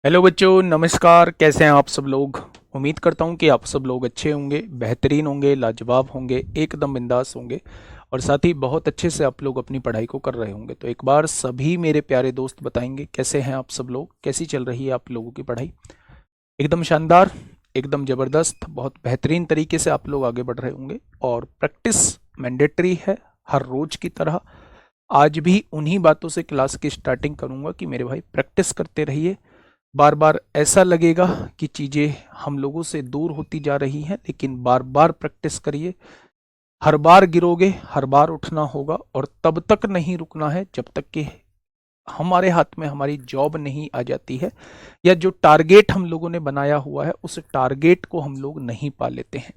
Hello बच्चों, नमस्कार। कैसे हैं आप सब लोग। उम्मीद करता हूं कि आप सब लोग अच्छे होंगे, बेहतरीन होंगे, लाजवाब होंगे, एकदम बिंदास होंगे और साथ ही बहुत अच्छे से आप लोग अपनी पढ़ाई को कर रहे होंगे। तो एक बार सभी मेरे प्यारे दोस्त बताएंगे कैसे हैं आप सब लोग, कैसी चल रही है आप लोगों की पढ़ाई। एकदम शानदार, एकदम ज़बरदस्त, बहुत बेहतरीन तरीके से आप लोग आगे बढ़ रहे होंगे। और प्रैक्टिस मैंडेटरी है हर रोज की तरह। आज भी उन्हीं बातों से क्लास की स्टार्टिंग करूंगा कि मेरे भाई प्रैक्टिस करते रहिए। बार बार ऐसा लगेगा कि चीज़ें हम लोगों से दूर होती जा रही हैं, लेकिन बार बार प्रैक्टिस करिए। हर बार गिरोगे, हर बार उठना होगा और तब तक नहीं रुकना है जब तक कि हमारे हाथ में हमारी जॉब नहीं आ जाती है या जो टारगेट हम लोगों ने बनाया हुआ है उस टारगेट को हम लोग नहीं पा लेते हैं।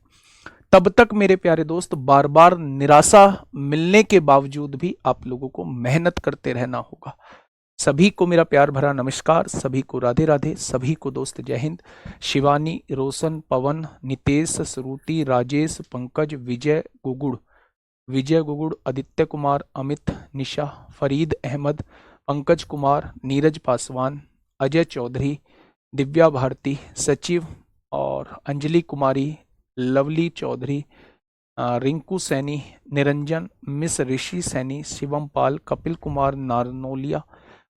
तब तक मेरे प्यारे दोस्त बार बार निराशा मिलने के बावजूद भी आप लोगों को मेहनत करते रहना होगा। सभी को मेरा प्यार भरा नमस्कार, सभी को राधे राधे, सभी को दोस्त जय हिंद। शिवानी, रोशन, पवन, नितेश, श्रुति, राजेश, पंकज, विजय गुगुड़, आदित्य कुमार, अमित, निशा, फरीद अहमद, पंकज कुमार, नीरज पासवान, अजय चौधरी, दिव्या भारती, सचिव और अंजलि कुमारी, लवली चौधरी, रिंकू सैनी, निरंजन, मिस ऋषि सैनी, शिवम पाल, कपिल कुमार नारनोलिया,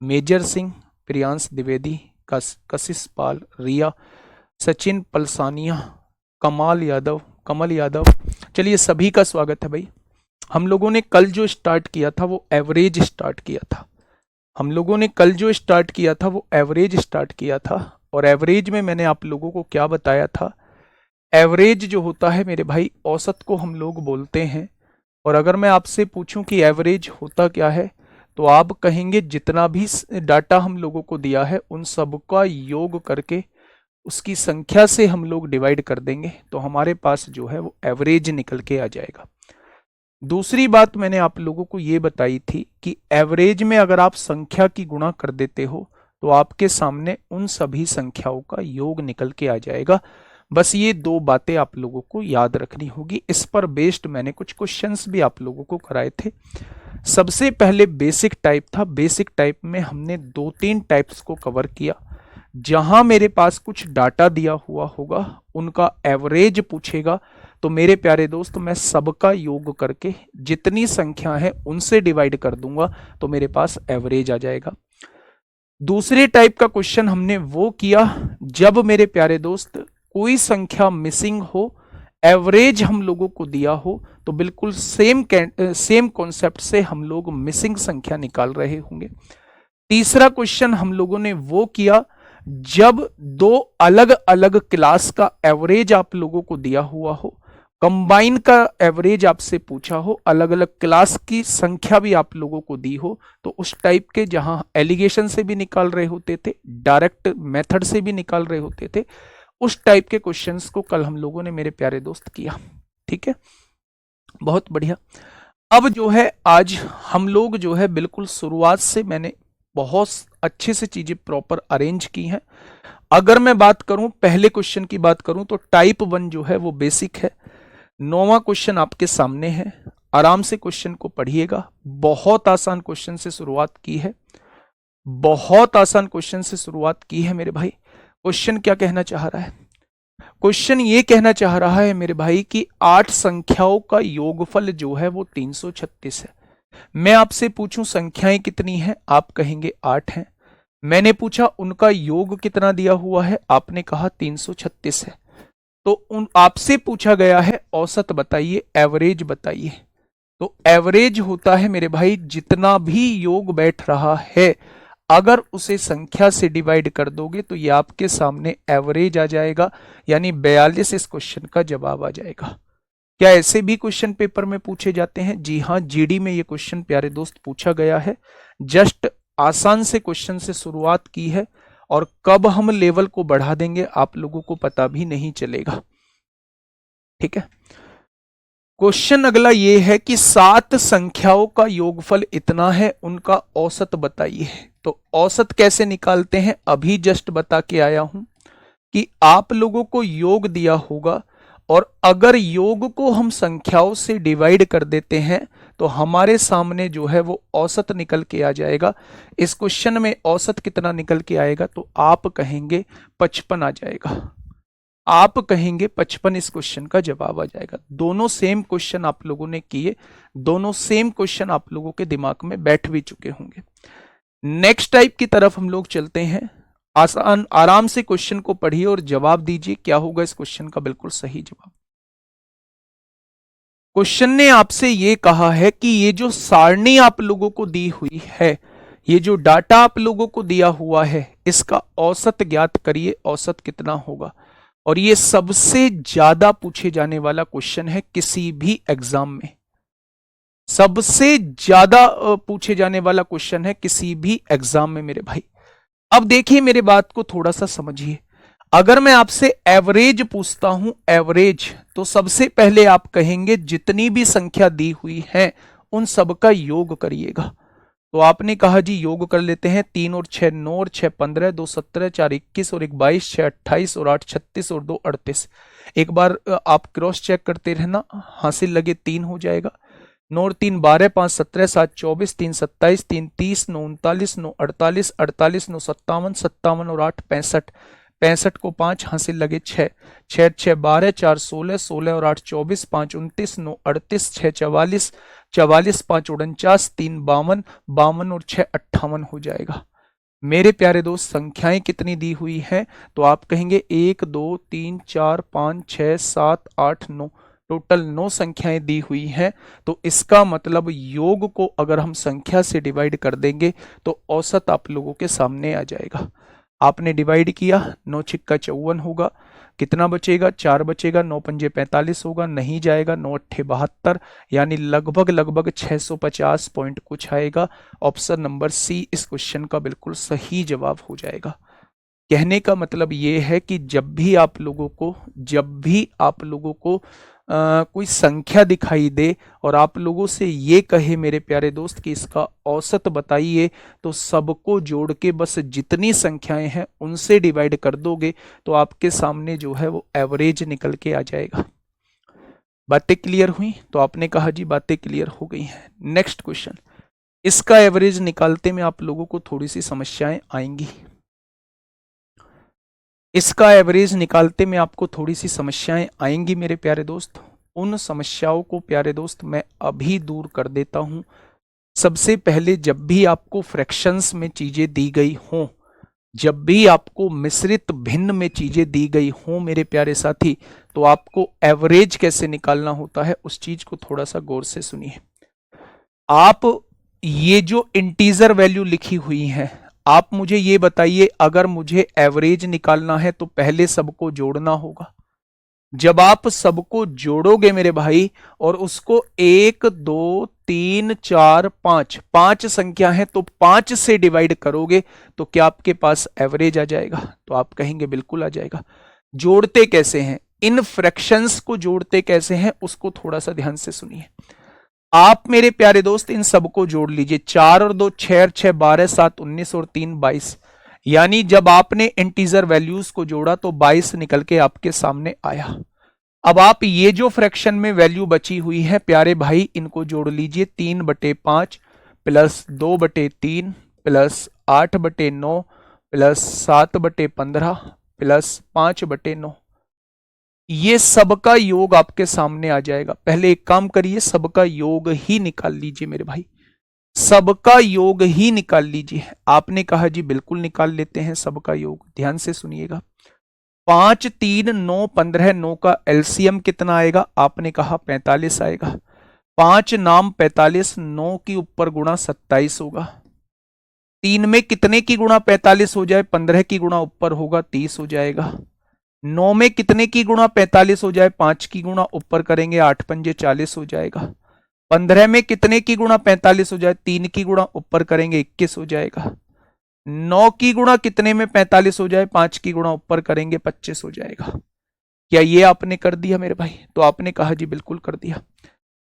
मेजर सिंह, प्रियांश द्विवेदी, कशिश पाल, रिया, सचिन पलसानिया, कमल यादव। चलिए, सभी का स्वागत है भाई। हम लोगों ने कल जो स्टार्ट किया था वो एवरेज स्टार्ट किया था। और एवरेज में मैंने आप लोगों को क्या बताया था। एवरेज जो होता है मेरे भाई, औसत को हम लोग बोलते हैं। और अगर मैं आपसे पूछूं कि एवरेज होता क्या है, तो आप कहेंगे जितना भी डाटा हम लोगों को दिया है उन सबका योग करके उसकी संख्या से हम लोग डिवाइड कर देंगे तो हमारे पास जो है वो एवरेज निकल के आ जाएगा। दूसरी बात मैंने आप लोगों को ये बताई थी कि एवरेज में अगर आप संख्या की गुणा कर देते हो तो आपके सामने उन सभी संख्याओं का योग निकल के आ जाएगा। बस ये दो बातें आप लोगों को याद रखनी होगी। इस पर बेस्ड मैंने कुछ क्वेश्चंस भी आप लोगों को कराए थे। सबसे पहले बेसिक टाइप था। बेसिक टाइप में हमने 2-3 टाइप्स को कवर किया। जहां मेरे पास कुछ डाटा दिया हुआ होगा उनका एवरेज पूछेगा तो मेरे प्यारे दोस्त मैं सबका योग करके जितनी संख्या है उनसे डिवाइड कर दूंगा तो मेरे पास एवरेज आ जाएगा। दूसरे टाइप का क्वेश्चन हमने वो किया जब मेरे प्यारे दोस्त कोई संख्या मिसिंग हो, एवरेज हम लोगों को दिया हो, तो बिल्कुल सेम कॉन्सेप्ट से हम लोग मिसिंग संख्या निकाल रहे होंगे। तीसरा क्वेश्चन हम लोगों ने वो किया जब दो अलग अलग क्लास का एवरेज आप लोगों को दिया हुआ हो, कंबाइन का एवरेज आपसे पूछा हो, अलग अलग क्लास की संख्या भी आप लोगों को दी हो, तो उस टाइप के जहां एलिगेशन से भी निकाल रहे होते थे, डायरेक्ट मेथड से भी निकाल रहे होते थे, उस टाइप के क्वेश्चंस को कल हम लोगों ने मेरे प्यारे दोस्त किया। ठीक है, बहुत बढ़िया। अब जो है आज हम लोग जो है बिल्कुल शुरुआत से मैंने बहुत अच्छे से चीजें प्रॉपर अरेंज की हैं। अगर मैं बात करूं, पहले क्वेश्चन की बात करूं तो टाइप 1 जो है वो बेसिक है। 9वां क्वेश्चन आपके सामने है। आराम से क्वेश्चन को पढ़िएगा। बहुत आसान क्वेश्चन से शुरुआत की है, बहुत आसान क्वेश्चन से शुरुआत की है मेरे भाई। क्वेश्चन क्या कहना चाह रहा है? क्वेश्चन ये कहना चाह रहा है मेरे भाई कि 8 संख्याओं का योगफल जो है वो 336 है। मैं आपसे पूछूं संख्याएं कितनी हैं, आप कहेंगे 8 हैं। मैंने पूछा उनका योग कितना दिया हुआ है, आपने कहा 336 है। तो उन आपसे पूछा गया है औसत बताइए, एवरेज बताइए। तो एवरेज होता है मेरे भाई जितना भी योग बैठ रहा है अगर उसे संख्या से डिवाइड कर दोगे तो ये आपके सामने एवरेज आ जाएगा, यानी 42 इस क्वेश्चन का जवाब आ जाएगा। क्या ऐसे भी क्वेश्चन पेपर में पूछे जाते हैं? जी हाँ, जीडी में ये क्वेश्चन प्यारे दोस्त पूछा गया है। जस्ट आसान से क्वेश्चन से शुरुआत की है और कब हम लेवल को बढ़ा देंगे आप लोगों को पता भी नहीं चलेगा। ठीक है, क्वेश्चन अगला ये है कि 7 संख्याओं का योगफल इतना है, उनका औसत बताइए। तो औसत कैसे निकालते हैं अभी जस्ट बता के आया हूं कि आप लोगों को योग दिया होगा और अगर योग को हम संख्याओं से डिवाइड कर देते हैं तो हमारे सामने जो है वो औसत निकल के आ जाएगा। इस क्वेश्चन में औसत कितना निकल के आएगा, तो आप कहेंगे 55 आ जाएगा। आप कहेंगे 55 इस क्वेश्चन का जवाब आ जाएगा। दोनों सेम क्वेश्चन आप लोगों ने किए, दोनों सेम क्वेश्चन आप लोगों के दिमाग में बैठ भी चुके होंगे। नेक्स्ट टाइप की तरफ हम लोग चलते हैं। आसान आराम से क्वेश्चन को पढ़िए और जवाब दीजिए क्या होगा इस क्वेश्चन का बिल्कुल सही जवाब। क्वेश्चन ने आपसे ये कहा है कि ये जो सारणी आप लोगों को दी हुई है, ये जो डाटा आप लोगों को दिया हुआ है, इसका औसत ज्ञात करिए, औसत कितना होगा। और ये सबसे ज्यादा पूछे जाने वाला क्वेश्चन है किसी भी एग्जाम में, सबसे ज्यादा पूछे जाने वाला क्वेश्चन है किसी भी एग्जाम में मेरे भाई। अब देखिए मेरे बात को थोड़ा सा समझिए। अगर मैं आपसे एवरेज पूछता हूं, एवरेज, तो सबसे पहले आप कहेंगे जितनी भी संख्या दी हुई है उन सबका योग करिएगा। तो आपने कहा जी योग कर लेते हैं, 3 और 6 9 और 6 15, 2 17, 4 21 और 1 22, 6 28 और 8 36 और 2 38। एक बार आप क्रॉस चेक करते रहना, हासिल लगे 3 हो जाएगा। 9 और 3 12, 5 17, 7 24, 3 27, 3 30, 9 39, 9 48, 48 9 57, 57 और 8 65, 65 को 5 हासिल लगे 6, 6 6 12, 4 16, 16 और 8 24, 5 29, 9 38, 6 44, 44 5 49, 3 52, 52 और 6 58 हो जाएगा। मेरे प्यारे दोस्त संख्याएं कितनी दी हुई हैं, तो आप कहेंगे 1 2 3 4 5 6 7 8 9, टोटल 9 संख्याएं दी हुई हैं। तो इसका मतलब योग को अगर हम संख्या से डिवाइड कर देंगे तो औसत आप लोगों के सामने आ जाएगा। आपने डिवाइड किया, 9 छिक्का 54 होगा, कितना बचेगा 4 बचेगा, 9 पंजे 45 होगा, नहीं जाएगा, 9 अट्ठे 72, यानी लगभग लगभग 650 पॉइंट कुछ आएगा। ऑप्शन नंबर सी इस क्वेश्चन का बिल्कुल सही जवाब हो जाएगा। कहने का मतलब ये है कि जब भी आप लोगों को कोई संख्या दिखाई दे और आप लोगों से ये कहे मेरे प्यारे दोस्त कि इसका औसत बताइए, तो सबको जोड़ के बस जितनी संख्याएं हैं उनसे डिवाइड कर दोगे तो आपके सामने जो है वो एवरेज निकल के आ जाएगा। बातें क्लियर हुई? तो आपने कहा जी बातें क्लियर हो गई हैं। नेक्स्ट क्वेश्चन, इसका एवरेज निकालते में आप लोगों को थोड़ी सी समस्याएं आएंगी। इसका एवरेज निकालते में आपको थोड़ी सी समस्याएं आएंगी मेरे प्यारे दोस्त। उन समस्याओं को प्यारे दोस्त मैं अभी दूर कर देता हूं। सबसे पहले जब भी आपको फ्रैक्शंस में चीजें दी गई हों, जब भी आपको मिश्रित भिन्न में चीजें दी गई हों मेरे प्यारे साथी, तो आपको एवरेज कैसे निकालना होता है उस चीज को थोड़ा सा गौर से सुनिए। आप ये जो इंटीजर वैल्यू लिखी हुई है, आप मुझे ये बताइए, अगर मुझे एवरेज निकालना है तो पहले सबको जोड़ना होगा। जब आप सबको जोड़ोगे मेरे भाई और उसको 1 2 3 4 5 5 संख्या है तो 5 से डिवाइड करोगे तो क्या आपके पास एवरेज आ जाएगा? तो आप कहेंगे बिल्कुल आ जाएगा। जोड़ते कैसे हैं, इन फ्रैक्शंस को जोड़ते कैसे हैं उसको थोड़ा सा ध्यान से सुनिए। आप मेरे प्यारे दोस्त इन सबको जोड़ लीजिए, 4 और 2 6 6 12 7 19 और 3 22, यानी जब आपने इंटीजर वैल्यूज को जोड़ा तो 22 निकल के आपके सामने आया। अब आप ये जो फ्रैक्शन में वैल्यू बची हुई है प्यारे भाई इनको जोड़ लीजिए, 3/5 प्लस 2/3 प्लस 8/9 प्लस 7/15 प्लस 5/9, ये सबका योग आपके सामने आ जाएगा। पहले एक काम करिए, सबका योग ही निकाल लीजिए मेरे भाई, सबका योग ही निकाल लीजिए। आपने कहा जी बिल्कुल निकाल लेते हैं सबका योग। ध्यान से सुनिएगा, 5 3 9 15, 9 का एलसीएम कितना आएगा? आपने कहा 45 आएगा। 5 नाम 45, 9 की ऊपर गुणा 27 होगा। 3 में कितने की गुणा 45 हो जाए? 15 की गुणा ऊपर होगा 30 हो जाएगा। 9 में कितने की गुणा 45 हो जाए? 5 की गुणा ऊपर करेंगे 8 पंजे 40 हो जाएगा। 15 में कितने की गुणा 45 हो जाए? 3 की गुणा ऊपर करेंगे 21 हो जाएगा। 9 की गुणा कितने में 45 हो जाए? 5 की गुणा ऊपर करेंगे 25 हो जाएगा। क्या ये आपने कर दिया मेरे भाई? तो आपने कहा जी बिल्कुल कर दिया।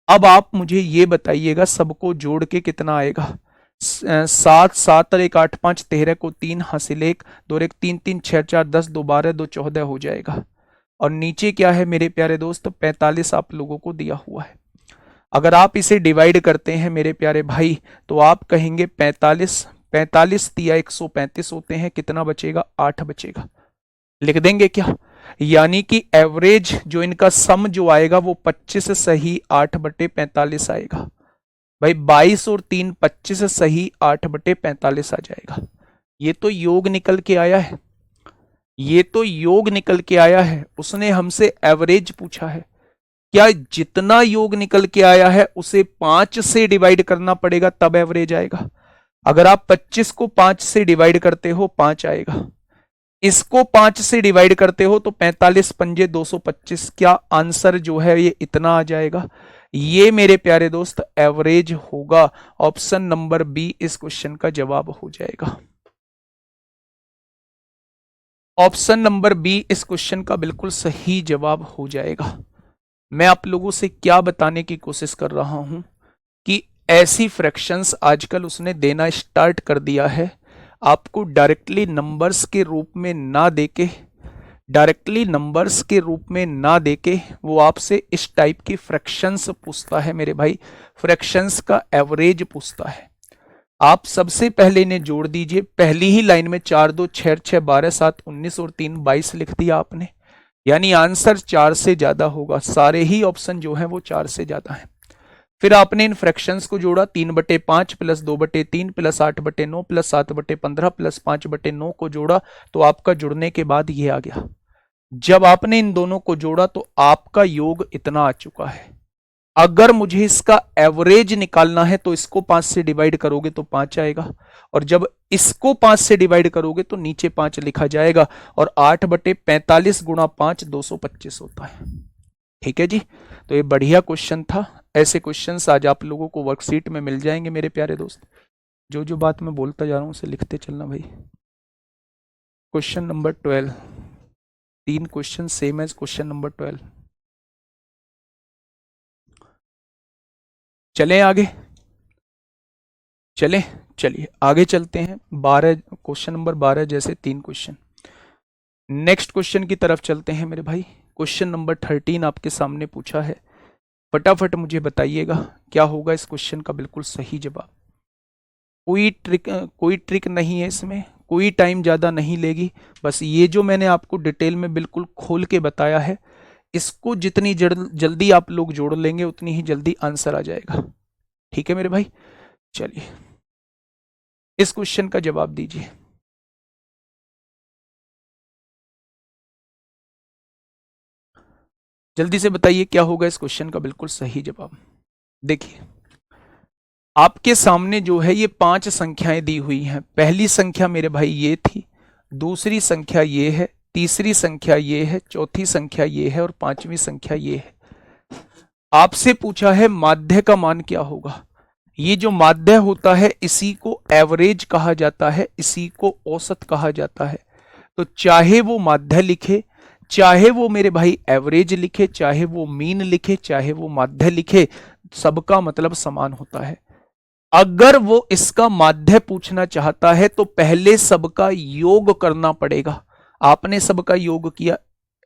अब आप मुझे ये बताइएगा सबको जोड़ के कितना आएगा? 7 7 और 1 8 5 13 को 3 हासिल 1 2 1 3 3 6 4 10 2 12 2 14 हो जाएगा। और नीचे क्या है मेरे प्यारे दोस्त, 45 आप लोगों को दिया हुआ है। अगर आप इसे डिवाइड करते हैं मेरे प्यारे भाई तो आप कहेंगे 45, 45 दिया 135 होते हैं, कितना बचेगा, 8 बचेगा। लिख देंगे क्या, यानी कि एवरेज जो इनका सम जो आएगा वो 25 सही 8/45 आएगा। भाई 22 और 3 25 सही 8/45 आ जाएगा। ये तो योग निकल के आया है, ये तो योग निकल के आया है। उसने हमसे एवरेज पूछा है, क्या जितना योग निकल के आया है उसे 5 से डिवाइड करना पड़ेगा तब एवरेज आएगा। अगर आप 25 को 5 से डिवाइड करते हो 5 आएगा, इसको 5 से डिवाइड करते हो तो 45 पंजे 225, क्या आंसर जो है ये इतना आ जाएगा। ये मेरे प्यारे दोस्त एवरेज होगा। ऑप्शन नंबर बी इस क्वेश्चन का जवाब हो जाएगा। ऑप्शन नंबर बी इस क्वेश्चन का बिल्कुल सही जवाब हो जाएगा। मैं आप लोगों से क्या बताने की कोशिश कर रहा हूं कि ऐसी फ्रैक्शंस आजकल उसने देना स्टार्ट कर दिया है। आपको डायरेक्टली नंबर्स के रूप में ना देके, डायरेक्टली नंबर्स के रूप में ना देके वो आपसे इस टाइप की फ्रैक्शंस पूछता है मेरे भाई, फ्रैक्शंस का एवरेज पूछता है। आप सबसे पहले इन्हें जोड़ दीजिए, पहली ही लाइन में 4 2 6 6 12 7 19 और 3 22 लिख दिया आपने, यानी आंसर 4 से ज्यादा होगा। सारे ही ऑप्शन जो है वो 4 से ज्यादा है। फिर आपने इन फ्रैक्शंस को जोड़ा, 3/5 प्लस 2/3 प्लस 8/9 प्लस 7/15 प्लस 5/9 को जोड़ा तो आपका जुड़ने के बाद ये आ गया। जब आपने इन दोनों को जोड़ा तो आपका योग इतना आ चुका है। अगर मुझे इसका एवरेज निकालना है तो इसको 5 से डिवाइड करोगे तो 5 आएगा, और जब इसको 5 से डिवाइड करोगे तो नीचे 5 लिखा जाएगा, और 8/45 गुणा 5 225 होता है। ठीक है जी, तो ये बढ़िया क्वेश्चन था। ऐसे क्वेश्चंस आज आप लोगों को वर्कशीट में मिल जाएंगे मेरे प्यारे दोस्त। जो जो बात मैं बोलता जा रहा हूं उसे लिखते चलना भाई। Question number 12, 3 question same as question number 12। चलें आगे, चलें, चलिए आगे चलते हैं। 12 क्वेश्चन नंबर 12 जैसे 3 क्वेश्चन। नेक्स्ट क्वेश्चन की तरफ चलते हैं मेरे भाई। क्वेश्चन नंबर 13 आपके सामने पूछा है, फटाफट मुझे बताइएगा क्या होगा इस क्वेश्चन का बिल्कुल सही जवाब। कोई ट्रिक नहीं है इसमें, कोई टाइम ज़्यादा नहीं लेगी। बस ये जो मैंने आपको डिटेल में बिल्कुल खोल के बताया है, इसको जितनी जल्दी आप लोग जोड़ लेंगे उतनी ही जल्दी आंसर आ जाएगा। ठीक है मेरे भाई, चलिए इस क्वेश्चन का जवाब दीजिए। जल्दी से बताइए क्या होगा इस क्वेश्चन का बिल्कुल सही जवाब। देखिए आपके सामने जो है ये 5 संख्याएं दी हुई हैं। पहली संख्या मेरे भाई ये थी, दूसरी संख्या ये है, तीसरी संख्या ये है, चौथी संख्या ये है और 5वीं संख्या ये है। आपसे पूछा है माध्य का मान क्या होगा। ये जो माध्य होता है इसी को एवरेज कहा जाता है, इसी को औसत कहा जाता है। तो चाहे वो माध्य लिखे, चाहे वो मेरे भाई एवरेज लिखे, चाहे वो मीन लिखे, चाहे वो माध्य लिखे, सबका मतलब समान होता है। अगर वो इसका माध्य पूछना चाहता है तो पहले सबका योग करना पड़ेगा। आपने सबका योग किया,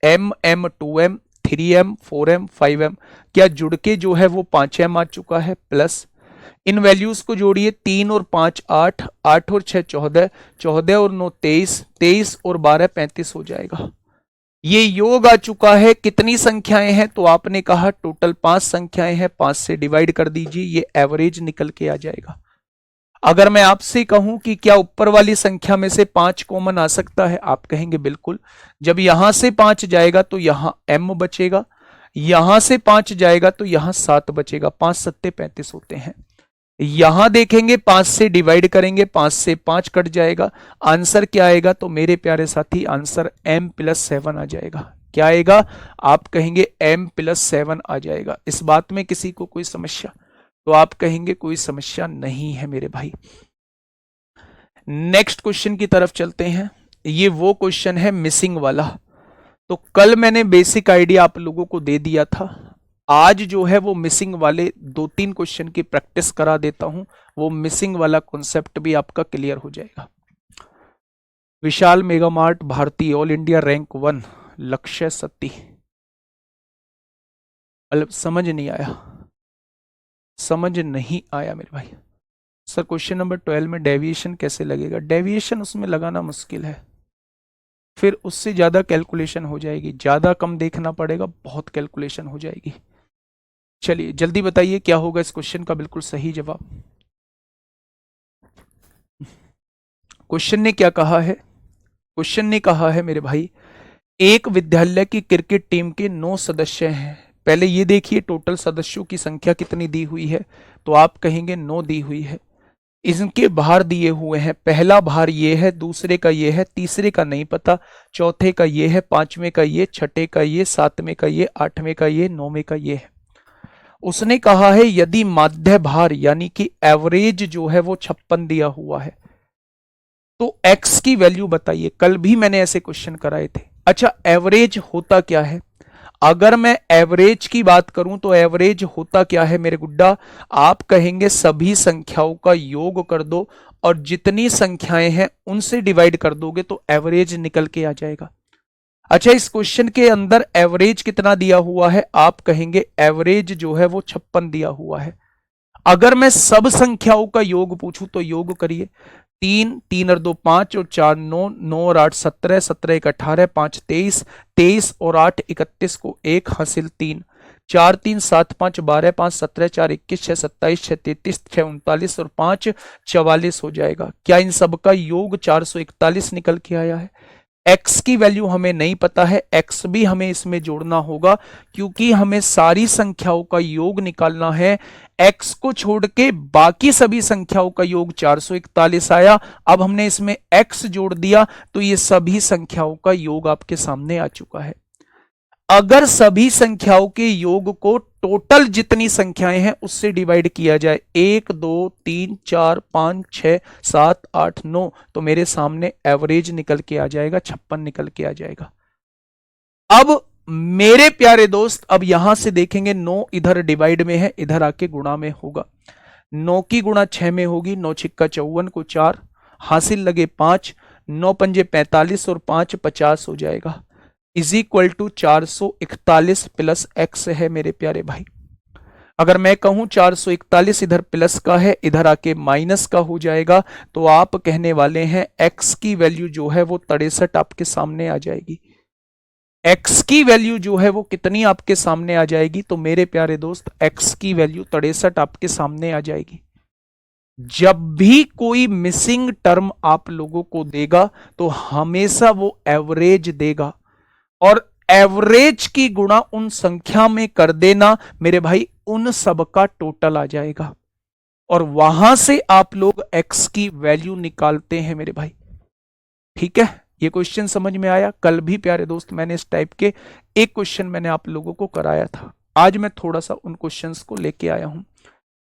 m 2m 3m 4m 5m, क्या जुड़ के जो है वो 5m आ चुका है, प्लस इन वैल्यूज को जोड़िए, 3 और 5 8, 8 और 6 14, 14 और 9 23, 23 और 12 35 हो जाएगा। ये योग आ चुका है। कितनी संख्याएं हैं, तो आपने कहा टोटल 5 संख्याएं हैं, 5 से डिवाइड कर दीजिए, ये एवरेज निकल के आ जाएगा। अगर मैं आपसे कहूं कि क्या ऊपर वाली संख्या में से 5 कॉमन आ सकता है, आप कहेंगे बिल्कुल। जब यहां से 5 जाएगा तो यहां m बचेगा, यहां से 5 जाएगा तो यहां 7 बचेगा, 5 सत्ते 35 होते हैं। यहां देखेंगे 5 से डिवाइड करेंगे, 5 से 5 कट जाएगा, आंसर क्या आएगा, तो मेरे प्यारे साथी आंसर m+7 आ जाएगा। क्या आएगा, आप कहेंगे m+7 आ जाएगा। इस बात में किसी को कोई समस्या, तो आप कहेंगे कोई समस्या नहीं है मेरे भाई। नेक्स्ट क्वेश्चन की तरफ चलते हैं। ये वो क्वेश्चन है मिसिंग वाला। तो कल मैंने बेसिक आइडिया आप लोगों को दे दिया था, आज जो है वो मिसिंग वाले 2-3 क्वेश्चन की प्रैक्टिस करा देता हूं, वो मिसिंग वाला कॉन्सेप्ट भी आपका क्लियर हो जाएगा। विशाल मेगा मार्ट भारतीय ऑल इंडिया रैंक 1 लक्ष्य सती, मतलब समझ नहीं आया, समझ नहीं आया मेरे भाई। सर क्वेश्चन नंबर 12 में डेविएशन कैसे लगेगा? डेविएशन उसमें लगाना मुश्किल है, फिर उससे ज्यादा कैलकुलेशन हो जाएगी, ज्यादा कम देखना पड़ेगा, बहुत कैलकुलेशन हो जाएगी। चलिए जल्दी बताइए क्या होगा इस क्वेश्चन का बिल्कुल सही जवाब। क्वेश्चन ने क्या कहा है? क्वेश्चन ने कहा है मेरे भाई, एक विद्यालय की क्रिकेट टीम के 9 सदस्य हैं। पहले ये देखिए टोटल सदस्यों की संख्या कितनी दी हुई है, तो आप कहेंगे 9 दी हुई है। इनके भार दिए हुए हैं, पहला भार ये है, दूसरे का ये है, तीसरे का नहीं पता, चौथे का ये है, पांचवें का ये, छठे का ये, सातवें का ये, आठवें का ये, नौवें का ये है। उसने कहा है यदि माध्य भार यानी कि एवरेज जो है वो 56 दिया हुआ है, तो x की वैल्यू बताइए। कल भी मैंने ऐसे क्वेश्चन कराए थे। अच्छा एवरेज होता क्या है? अगर मैं एवरेज की बात करूं तो एवरेज होता क्या है मेरे गुड्डा? आप कहेंगे सभी संख्याओं का योग कर दो और जितनी संख्याएं हैं उनसे डिवाइड कर दोगे तो एवरेज निकल के आ जाएगा। अच्छा इस क्वेश्चन के अंदर एवरेज कितना दिया हुआ है? आप कहेंगे एवरेज जो है वो 56 दिया हुआ है। अगर मैं सब संख्याओं का योग पूछूं तो योग करिए। 3, 3 और 2 5 और 4 9, 9 और 8 17, 17 1 18, 5 23, 23 और 8 31 को 1 हासिल 3, 4 3 7 5 12, 5 17, 4 21, 6 27, 6 33, 6 39 और 5 44 हो जाएगा। क्या इन सब का योग 441 निकल के आया है? x की वैल्यू हमें नहीं पता है, x भी हमें इसमें जोड़ना होगा क्योंकि हमें सारी संख्याओं का योग निकालना है। x को छोड़ के बाकी सभी संख्याओं का योग 441 आया। अब हमने इसमें x जोड़ दिया तो ये सभी संख्याओं का योग आपके सामने आ चुका है। अगर सभी संख्याओं के योग को टोटल जितनी संख्याएं हैं उससे डिवाइड किया जाए 1 2 3 4 5 6 7 8 9 तो मेरे सामने एवरेज निकल के आ जाएगा, 56 निकल के आ जाएगा। अब मेरे प्यारे दोस्त अब यहां से देखेंगे 9 इधर डिवाइड में है, इधर आके गुणा में होगा। 9 की गुणा 6 में होगी, 9 छिक्का 54 को 4 हासिल लगे 5, 9 पंजे 45 और 5 50 हो जाएगा। Is equal to 441 plus x है मेरे प्यारे भाई। अगर मैं कहूं 441 इधर प्लस का है, इधर आके माइनस का हो जाएगा, तो आप कहने वाले हैं एक्स की वैल्यू जो है वो 63 आपके सामने आ जाएगी। एक्स की वैल्यू जो है वो कितनी आपके सामने आ जाएगी? तो मेरे प्यारे दोस्त एक्स की वैल्यू 63 आपके सामने आ जाएगी। जब भी कोई मिसिंग टर्म आप लोगों को देगा तो हमेशा वो एवरेज देगा और एवरेज की गुणा उन संख्या में कर देना मेरे भाई, उन सब का टोटल आ जाएगा और वहां से आप लोग x की वैल्यू निकालते हैं मेरे भाई। ठीक है, ये क्वेश्चन समझ में आया? कल भी प्यारे दोस्त मैंने इस टाइप के एक क्वेश्चन मैंने आप लोगों को कराया था। आज मैं थोड़ा सा उन क्वेश्चंस को लेके आया हूं,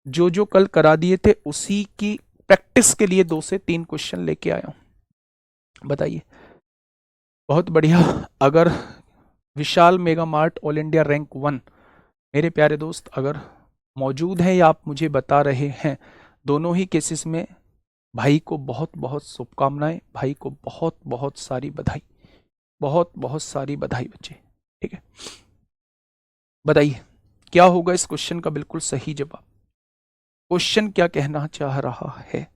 जो कल करा दिए थे उसी की प्रैक्टिस के लिए 2 से 3 क्वेश्चन लेके आया हूं। बताइए, बहुत बढ़िया। अगर Vishal mega mart all India rank 1 मेरे प्यारे दोस्त अगर मौजूद हैं या आप मुझे बता रहे हैं, दोनों ही केसेस में भाई को बहुत बहुत शुभकामनाएं, भाई को बहुत बहुत सारी बधाई, बहुत बहुत सारी बधाई बच्चे। ठीक है, बताइए क्या होगा इस क्वेश्चन का बिल्कुल सही जवाब। क्वेश्चन क्या कहना चाह रहा है?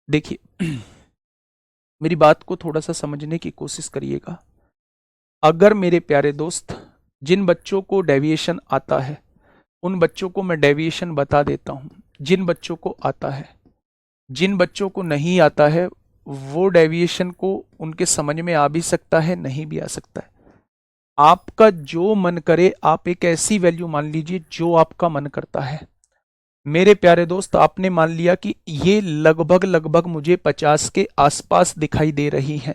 देखिए मेरी बात को थोड़ा सा समझने की कोशिश करिएगा। अगर मेरे प्यारे दोस्त जिन बच्चों को डेविएशन आता है उन बच्चों को मैं डेविएशन बता देता हूं, जिन बच्चों को आता है, जिन बच्चों को नहीं आता है वो डेविएशन को उनके समझ में आ भी सकता है, नहीं भी आ सकता है। आपका जो मन करे आप एक ऐसी वैल्यू मान लीजिए जो आपका मन करता है। मेरे प्यारे दोस्त आपने मान लिया कि ये लगभग लगभग मुझे 50 के आसपास दिखाई दे रही हैं,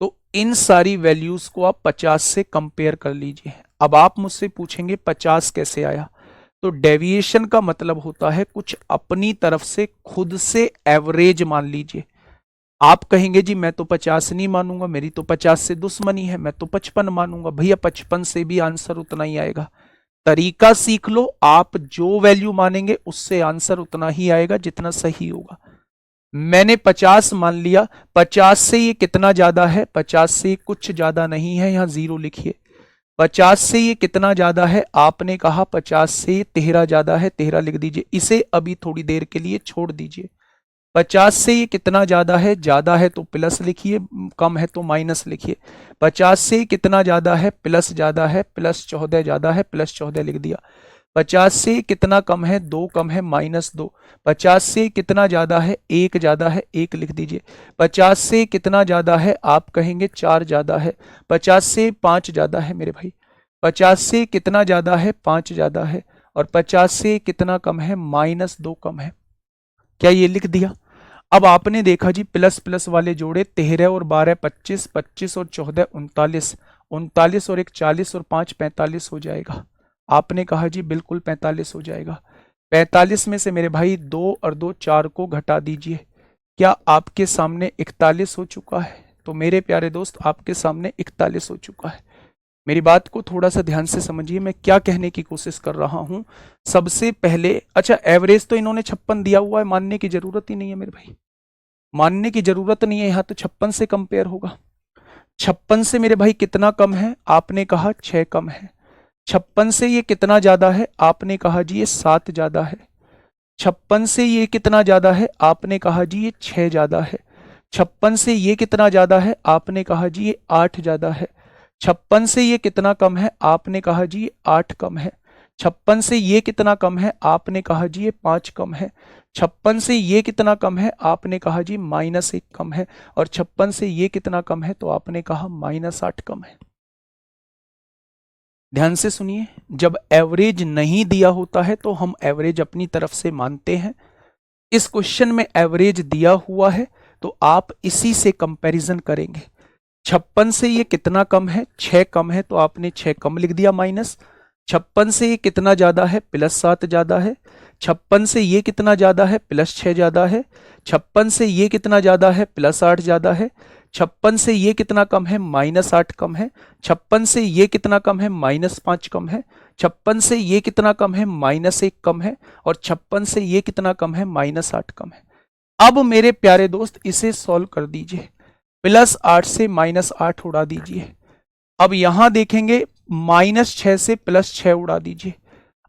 तो इन सारी वैल्यूज को आप 50 से कंपेयर कर लीजिए। अब आप मुझसे पूछेंगे 50 कैसे आया? तो डेविएशन का मतलब होता है कुछ अपनी तरफ से खुद से एवरेज मान लीजिए। आप कहेंगे जी मैं तो 50 नहीं मानूंगा, मेरी तो 50 से दुश्मनी है, मैं तो 55 मानूंगा। भैया 55 से भी आंसर उतना ही आएगा। तरीका सीख लो, आप जो वैल्यू मानेंगे उससे आंसर उतना ही आएगा जितना सही होगा। मैंने 50 मान लिया। 50 से ये कितना ज्यादा है? 50 से कुछ ज्यादा नहीं है, यहां 0 लिखिए। 50 से ये कितना ज्यादा है? आपने कहा 50 से 13 ज्यादा है, 13 लिख दीजिए। इसे अभी थोड़ी देर के लिए छोड़ दीजिए। 50 से ये कितना ज्यादा है? ज्यादा है तो प्लस लिखिए, कम है तो माइनस लिखिए। 50 से कितना ज्यादा है? प्लस ज्यादा है, प्लस 14 ज्यादा है, प्लस 14 लिख दिया। 50 से कितना कम है? 2 कम है, -2। 50 से कितना ज्यादा है? 1 ज्यादा है, 1 लिख दीजिए। 50 से कितना ज्यादा है? आप कहेंगे 4 ज्यादा है। 50 से 5 ज्यादा है मेरे भाई। 50 से कितना ज्यादा है? 5 ज्यादा है। और 50 से कितना कम है? -2 कम है। क्या ये लिख दिया? अब आपने देखा जी प्लस प्लस वाले जोड़े 13 और 12 25, 25 और 14 39, 39 और 1 40 और 5 45 हो जाएगा। आपने कहा जी बिल्कुल 45 हो जाएगा। 45 में से मेरे भाई 2 और 2 4 को घटा दीजिए। क्या आपके सामने 41 हो चुका है? तो मेरे प्यारे दोस्त आपके सामने 41 हो चुका है। मेरी बात को थोड़ा सा ध्यान से समझिए, मैं क्या कहने की कोशिश कर रहा हूं। सबसे पहले अच्छा एवरेज तो इन्होंने 56 दिया हुआ है, मानने की जरूरत ही नहीं है मेरे भाई, मानने की जरूरत नहीं है। यहां तो 56 से कंपेयर होगा। 56 से मेरे भाई कितना कम है? आपने कहा 6 कम है। 56 से ये कितना ज्यादा है? आपने कहा जी ये 7 ज्यादा है। 56 से ये कितना ज्यादा है? आपने कहा जी ये 6 ज्यादा है। 56 से ये कितना ज्यादा है? आपने कहा जी ये 8 ज्यादा है। 56 से ये कितना कम है? आपने कहा जी ये 8 कम है। 56 से ये कितना कम है? आपने कहा जी ये 5 कम है। 56 से ये कितना कम है? आपने कहा जी -1 कम है। और 56 से ये कितना कम है? तो आपने कहा -8 कम है। ध्यान से सुनिए, जब एवरेज नहीं दिया होता है तो हम एवरेज अपनी तरफ से मानते हैं। इस क्वेश्चन में एवरेज दिया हुआ है तो आप इसी से कंपैरिजन करेंगे। 56 से ये कितना कम है? 6 कम है, तो आपने 6 कम लिख दिया माइनस। 56 से ये कितना ज्यादा है? +7 ज्यादा है। 56 से ये कितना ज्यादा है? +6 ज्यादा है। 56 से ये कितना ज्यादा है? +8 ज्यादा है। 56 से ये कितना कम है? -8 कम है। 56 से ये कितना कम है? -5 कम है। 56 से ये कितना कम है? -1 कम है। और 56 से ये कितना कम है? -8 कम है। अब मेरे प्यारे दोस्त इसे सॉल्व कर दीजिए। +8 से -8 उड़ा दीजिए। अब यहां देखेंगे -6 से +6 उड़ा दीजिए।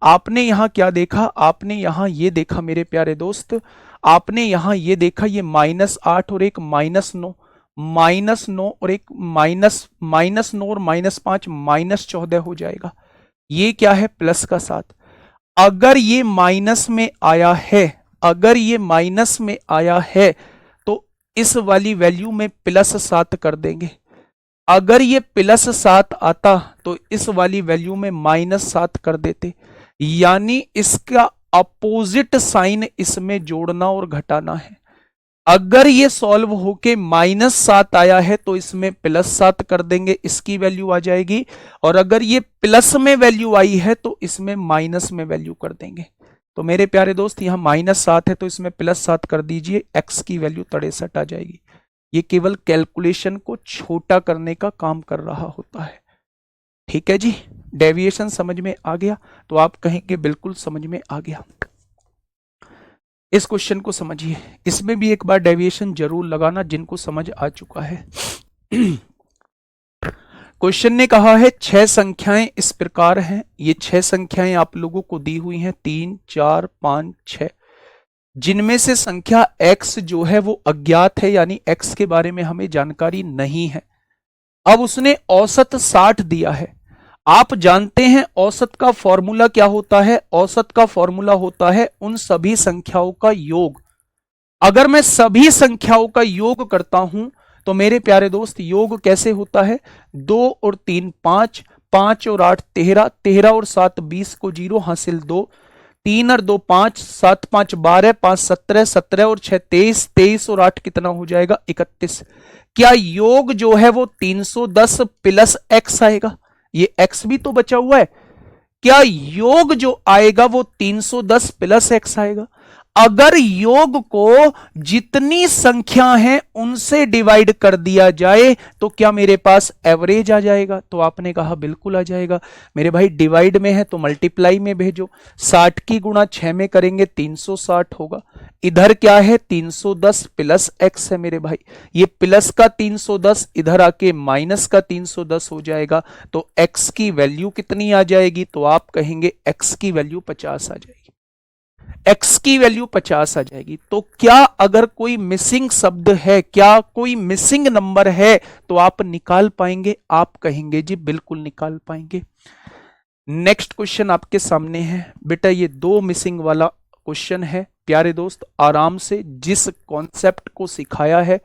आपने यहां क्या देखा? आपने यहां ये देखा मेरे प्यारे दोस्त, आपने यहां ये देखा, ये -8 और एक -9, -9 और एक -9 और -5 -14 हो जाएगा। ये क्या है? प्लस का 7। अगर ये माइनस में आया है, अगर ये माइनस में आया है तो इस वाली वैल्यू में +7 कर देंगे। अगर ये +7 आता तो इस वाली वैल्यू में -7 कर देते, यानी इसका अपोजिट साइन इसमें जोड़ना और घटाना है। अगर ये सॉल्व होके -7 आया है तो इसमें +7 कर देंगे, इसकी वैल्यू आ जाएगी। और अगर ये प्लस में वैल्यू आई है तो इसमें माइनस में वैल्यू कर देंगे। तो मेरे प्यारे दोस्त यहां -7 है तो इसमें +7 कर दीजिए, x की वैल्यू 63 आ जाएगी। ये केवल कैलकुलेशन को छोटा करने का काम कर रहा होता है। ठीक है जी, डेविएशन समझ में आ गया? तो आप कहेंगे बिल्कुल समझ में आ गया। इस क्वेश्चन को समझिए, इसमें भी एक बार डेविएशन जरूर लगाना जिनको समझ आ चुका है। क्वेश्चन ने कहा है 6 संख्याएं इस प्रकार हैं। ये 6 संख्याएं आप लोगों को दी हुई हैं 3, 4, 5, 6, जिनमें से संख्या x जो है वो अज्ञात है, यानी x के बारे में हमें जानकारी नहीं है। अब उसने औसत 60 दिया है। आप जानते हैं औसत का फॉर्मूला क्या होता है? औसत का फॉर्मूला होता है उन सभी संख्याओं का योग। अगर मैं सभी संख्याओं का योग करता हूं तो मेरे प्यारे दोस्त योग कैसे होता है? 2 और 3 5, 5 और 8 13, 13 और 7 20 को 0 हासिल 2, 3 और 2 5, 7 5 12, 5 17, 17 और 6 23, 23 और 8 कितना हो जाएगा? 31। क्या योग जो है वो 310 प्लस x आएगा? ये x भी तो बचा हुआ है। क्या योग जो आएगा वो 310 प्लस x आएगा? अगर योग को जितनी संख्या है उनसे डिवाइड कर दिया जाए तो क्या मेरे पास एवरेज आ जाएगा? तो आपने कहा बिल्कुल आ जाएगा। मेरे भाई डिवाइड में है तो मल्टीप्लाई में भेजो। 60 की गुणा 6 में करेंगे 360 होगा। इधर क्या है 310 प्लस एक्स है मेरे भाई। ये प्लस का 310 इधर आके माइनस का 310 हो जाएगा। तो एक्स की वैल्यू कितनी आ जाएगी? तो आप कहेंगे एक्स की वैल्यू 50 आ जाएगी। एक्स की वैल्यू 50 आ जाएगी। तो क्या अगर कोई मिसिंग शब्द है, क्या कोई मिसिंग नंबर है तो आप निकाल पाएंगे? आप कहेंगे जी बिल्कुल निकाल पाएंगे। नेक्स्ट क्वेश्चन आपके सामने है बेटा, ये 2 मिसिंग वाला क्वेश्चन है। प्यारे दोस्त आराम से जिस कॉन्सेप्ट को सिखाया है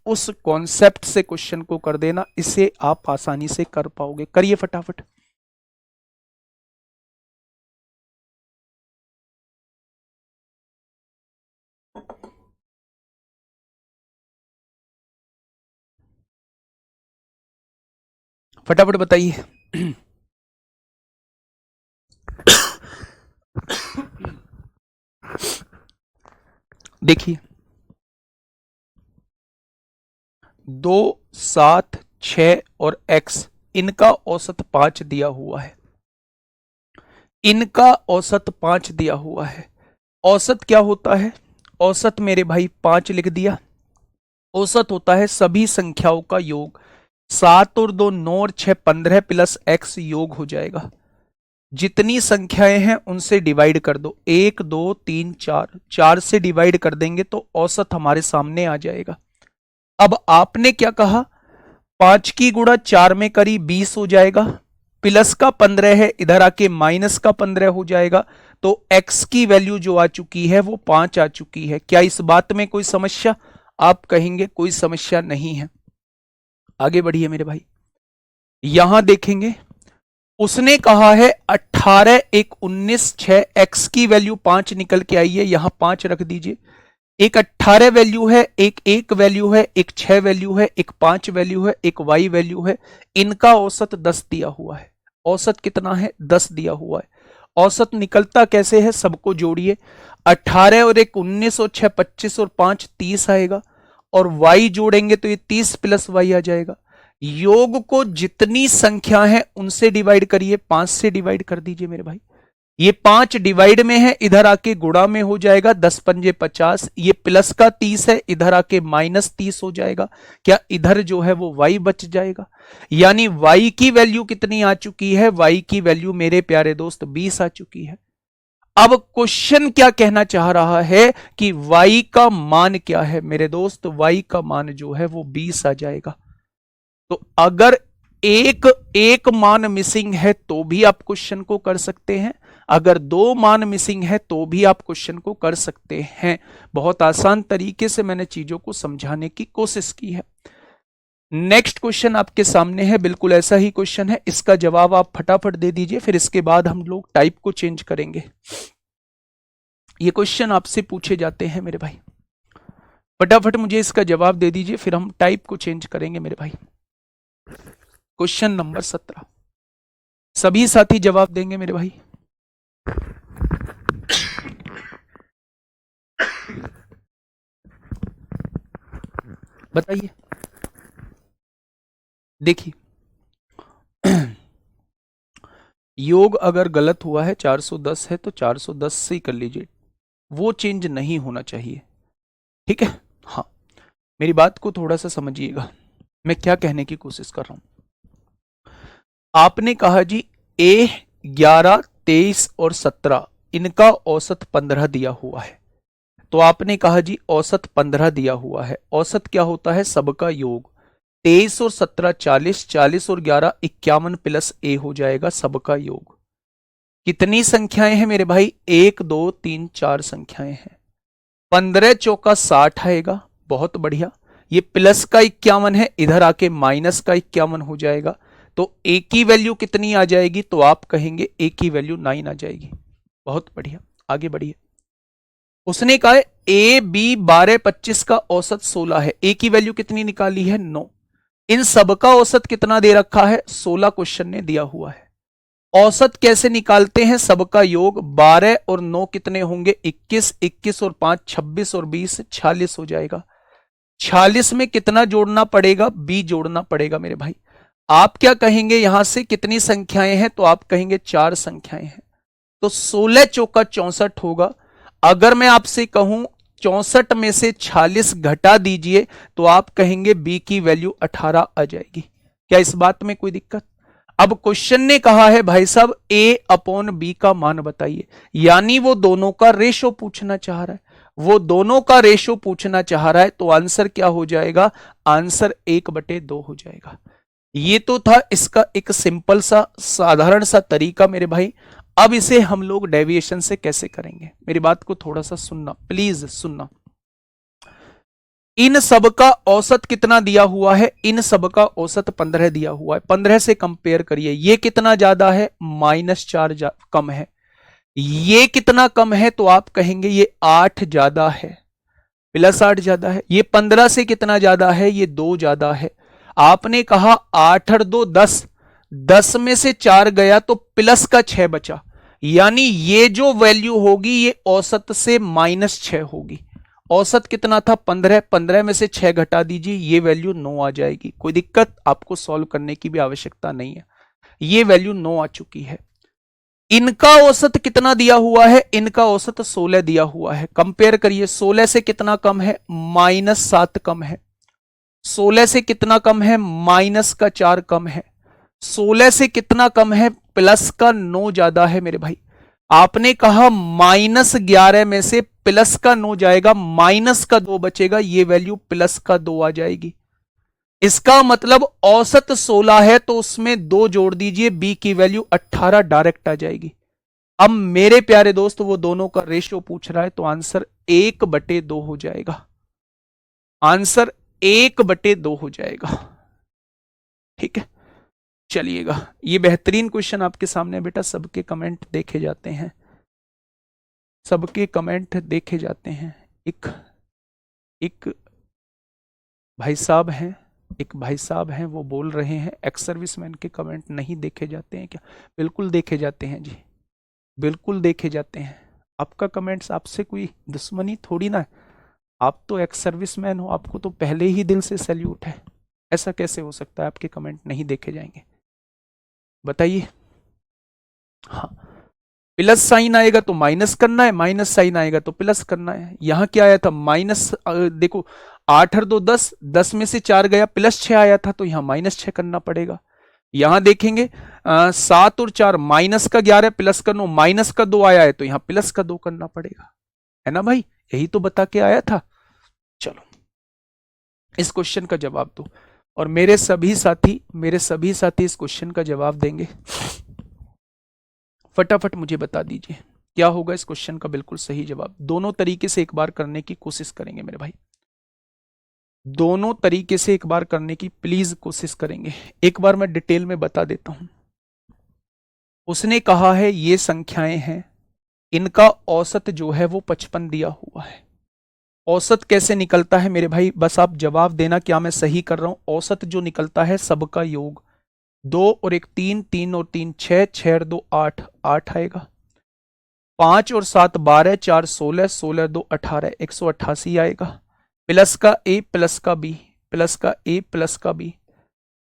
उस कॉन्सेप्ट से क्वेश्चन को कर देना, इसे आप आसानी से कर पाओगे। करिए फटाफट। फटाफट बताइए। देखिए 2, 7, 6 और x, इनका औसत 5 दिया हुआ है। इनका औसत 5 दिया हुआ है। औसत क्या होता है? औसत मेरे भाई 5 लिख दिया। औसत होता है सभी संख्याओं का योग। 7 और 2 9 और 6 15 प्लस x योग हो जाएगा। जितनी संख्याएं हैं उनसे डिवाइड कर दो। 1 2 3 4, 4 से डिवाइड कर देंगे तो औसत हमारे सामने आ जाएगा। अब आपने क्या कहा? 5 की गुणा 4 में करी 20 हो जाएगा। प्लस का 15 है, इधर आके माइनस का 15 हो जाएगा। तो x की वैल्यू जो आ चुकी है वो 5 आ चुकी है। क्या इस बात में कोई समस्या? आप कहेंगे कोई समस्या नहीं है। आगे बढ़िए मेरे भाई। यहां देखेंगे उसने कहा है 18 1 19 6, x की वैल्यू 5 निकल के आई है, यहां 5 रख दीजिए। एक 18 वैल्यू है, एक 1 वैल्यू है, एक 6 वैल्यू है, एक 5 वैल्यू है, एक y वैल्यू है। इनका औसत 10 दिया हुआ है। औसत कितना है? 10 दिया हुआ है। औसत निकलता कैसे है? सबको जोड़िए। 18 और 1 19 और 6 25 और 5 30 आएगा। और y जोड़ेंगे तो ये 30 प्लस y आ जाएगा। योग को जितनी संख्या है उनसे डिवाइड करिए। 5 से डिवाइड कर दीजिए मेरे भाई। ये 5 डिवाइड में है, इधर आके गुणा में हो जाएगा। 10 पंजे 50। ये प्लस का 30 है, इधर आके माइनस 30 हो जाएगा। क्या इधर जो है वो y बच जाएगा? यानी y की वैल्यू कितनी आ चुकी है? y की वैल्यू मेरे प्यारे दोस्त 20 आ चुकी है। अब क्वेश्चन क्या कहना चाह रहा है कि y का मान क्या है? मेरे दोस्त y का मान जो है वो 20 आ जाएगा। तो अगर एक मान मिसिंग है तो भी आप क्वेश्चन को कर सकते हैं। अगर 2 मान मिसिंग है तो भी आप क्वेश्चन को कर सकते हैं। बहुत आसान तरीके से मैंने चीजों को समझाने की कोशिश की है। नेक्स्ट क्वेश्चन आपके सामने है, बिल्कुल ऐसा ही क्वेश्चन है। इसका जवाब आप फटाफट दे दीजिए, फिर इसके बाद हम लोग टाइप को चेंज करेंगे। ये क्वेश्चन आपसे पूछे जाते हैं मेरे भाई। फटाफट मुझे इसका जवाब दे दीजिए, फिर हम टाइप को चेंज करेंगे मेरे भाई। क्वेश्चन नंबर 17, सभी साथी जवाब देंगे मेरे भाई। बताइए। देखिए योग अगर गलत हुआ है 410 है तो 410 से ही कर लीजिए, वो चेंज नहीं होना चाहिए। ठीक है? हाँ, मेरी बात को थोड़ा सा समझिएगा, मैं क्या कहने की कोशिश कर रहा हूं। आपने कहा जी A 11 23 और 17 इनका औसत 15 दिया हुआ है। तो आपने कहा जी औसत 15 दिया हुआ है। औसत क्या होता है? सबका योग। 23 और 17 40, 40 और 11 51 प्लस A हो जाएगा सबका योग। कितनी संख्याएं हैं मेरे भाई? 1 2 3 4 संख्याएं हैं। 15 चौका 60 आएगा। बहुत बढ़िया। ये प्लस का 51 है, इधर आके माइनस का 51 हो जाएगा। तो A की वैल्यू कितनी आ जाएगी? तो आप कहेंगे A की वैल्यू 9 आ जाएगी। बहुत बढ़िया, आगे बढ़िए। उसने कहा है A B 12 25 का औसत 16 है। A की वैल्यू कितनी निकाली है? 9। इन सब का औसत कितना दे रखा है? 16 क्वेश्चन ने दिया हुआ है। औसत कैसे निकालते हैं? सबका योग 12 और 9 कितने होंगे? 21, 21 और 5 26 और 20 46 हो जाएगा। 46 में कितना जोड़ना पड़ेगा? बी जोड़ना पड़ेगा मेरे भाई। आप क्या कहेंगे? यहां से कितनी संख्याएं हैं? तो आप कहेंगे 4 संख्याएं हैं, तो 16 चौका 64 होगा। अगर मैं आपसे कहूं 64 में से 46 घटा दीजिए, तो आप कहेंगे बी की वैल्यू 18 आ जाएगी। क्या इस बात में कोई दिक्कत? अब क्वेश्चन ने कहा है भाई साहब ए अपॉन बी का मान बताइए, यानी वो दोनों का रेशो पूछना चाह रहा है। वो दोनों का रेशो पूछना चाह रहा है, तो आंसर क्या हो जाएगा? आंसर 1/2 हो जाएगा। ये तो था इसका एक सिंपल सा साधारण सा तरीका मेरे भाई। अब इसे हम लोग डेविएशन से कैसे करेंगे? मेरी बात को थोड़ा सा सुनना, प्लीज सुनना। इन सब का औसत कितना दिया हुआ है? इन सब का औसत 15 दिया हुआ है। 15 से कंपेयर करिए, ये कितना ज्यादा है? -4 कम है। ये कितना कम है? तो आप कहेंगे ये 8 ज्यादा है, +8 ज्यादा है। ये 15 से कितना ज्यादा है? ये 2 ज्यादा है। आपने कहा 8 और 2 10, 10 में से 4 गया तो प्लस का 6 बचा, यानी ये जो वैल्यू होगी ये औसत से -6 होगी। औसत कितना था? 15, 15 में से 6 घटा दीजिए, ये वैल्यू 9 आ जाएगी। कोई दिक्कत? आपको सॉल्व करने की भी आवश्यकता नहीं है, ये वैल्यू 9 आ चुकी है। इनका औसत कितना दिया हुआ है? इनका औसत 16 दिया हुआ है। कंपेयर करिए, 16 से कितना कम है? -7 कम है। 16 से कितना कम है? -4 कम है। 16 से कितना कम है? +9 ज्यादा है मेरे भाई। आपने कहा -11 में से +9 जाएगा, -2 बचेगा, ये वैल्यू +2 आ जाएगी। इसका मतलब औसत 16 है तो उसमें 2 जोड़ दीजिए, बी की वैल्यू 18 डायरेक्ट आ जाएगी। अब मेरे प्यारे दोस्त वो दोनों का रेशियो पूछ रहा है, तो आंसर 1/2 हो जाएगा। आंसर 1/2 हो जाएगा। ठीक है, चलिएगा, ये बेहतरीन क्वेश्चन आपके सामने बेटा। सबके कमेंट देखे जाते हैं, सबके कमेंट देखे जाते हैं। एक एक भाई साहब हैं, एक भाई साहब हैं, वो बोल रहे हैं एक्स सर्विसमैन के कमेंट नहीं देखे जाते हैं क्या? बिल्कुल देखे जाते हैं जी, बिल्कुल देखे जाते हैं। आपका कमेंट्स, आपसे कोई दुश्मनी थोड़ी ना है। आप तो एक्स सर्विसमैन हो, आपको तो पहले ही दिल से सैल्यूट है। ऐसा कैसे हो सकता है आपके कमेंट नहीं देखे जाएंगे? बताइए। हाँ, प्लस साइन आएगा तो माइनस करना है, माइनस साइन आएगा तो प्लस करना है। यहां क्या आया था? माइनस, देखो 8 और 2 10, 10 में से 4 गया, +6 आया था, तो यहां -6 करना पड़ेगा। यहां देखेंगे 7 और 4 -11 +9, -2 आया है, तो यहां +2 करना पड़ेगा, है ना भाई? यही तो बता के आया था। चलो इस क्वेश्चन का जवाब दो, और मेरे सभी साथी इस क्वेश्चन का जवाब देंगे। फटाफट मुझे बता दीजिए क्या होगा इस क्वेश्चन का बिल्कुल सही जवाब। दोनों तरीके से एक बार करने की कोशिश करेंगे मेरे भाई, दोनों तरीके से एक बार करने की प्लीज कोशिश करेंगे। एक बार मैं डिटेल में बता देता हूं। उसने कहा है ये संख्याएं हैं, इनका औसत जो है वो 55 दिया हुआ है। औसत कैसे निकलता है मेरे भाई? बस आप जवाब देना क्या मैं सही कर रहा हूं। औसत जो निकलता है सबका योग, 2 और 1 3, 3 और 3 6, 6 और 2 8, 8 आएगा। 5 और 7 12, 4 16, 16 और 2 18, 188 आएगा। प्लस का ए प्लस का बी, प्लस का ए प्लस का बी,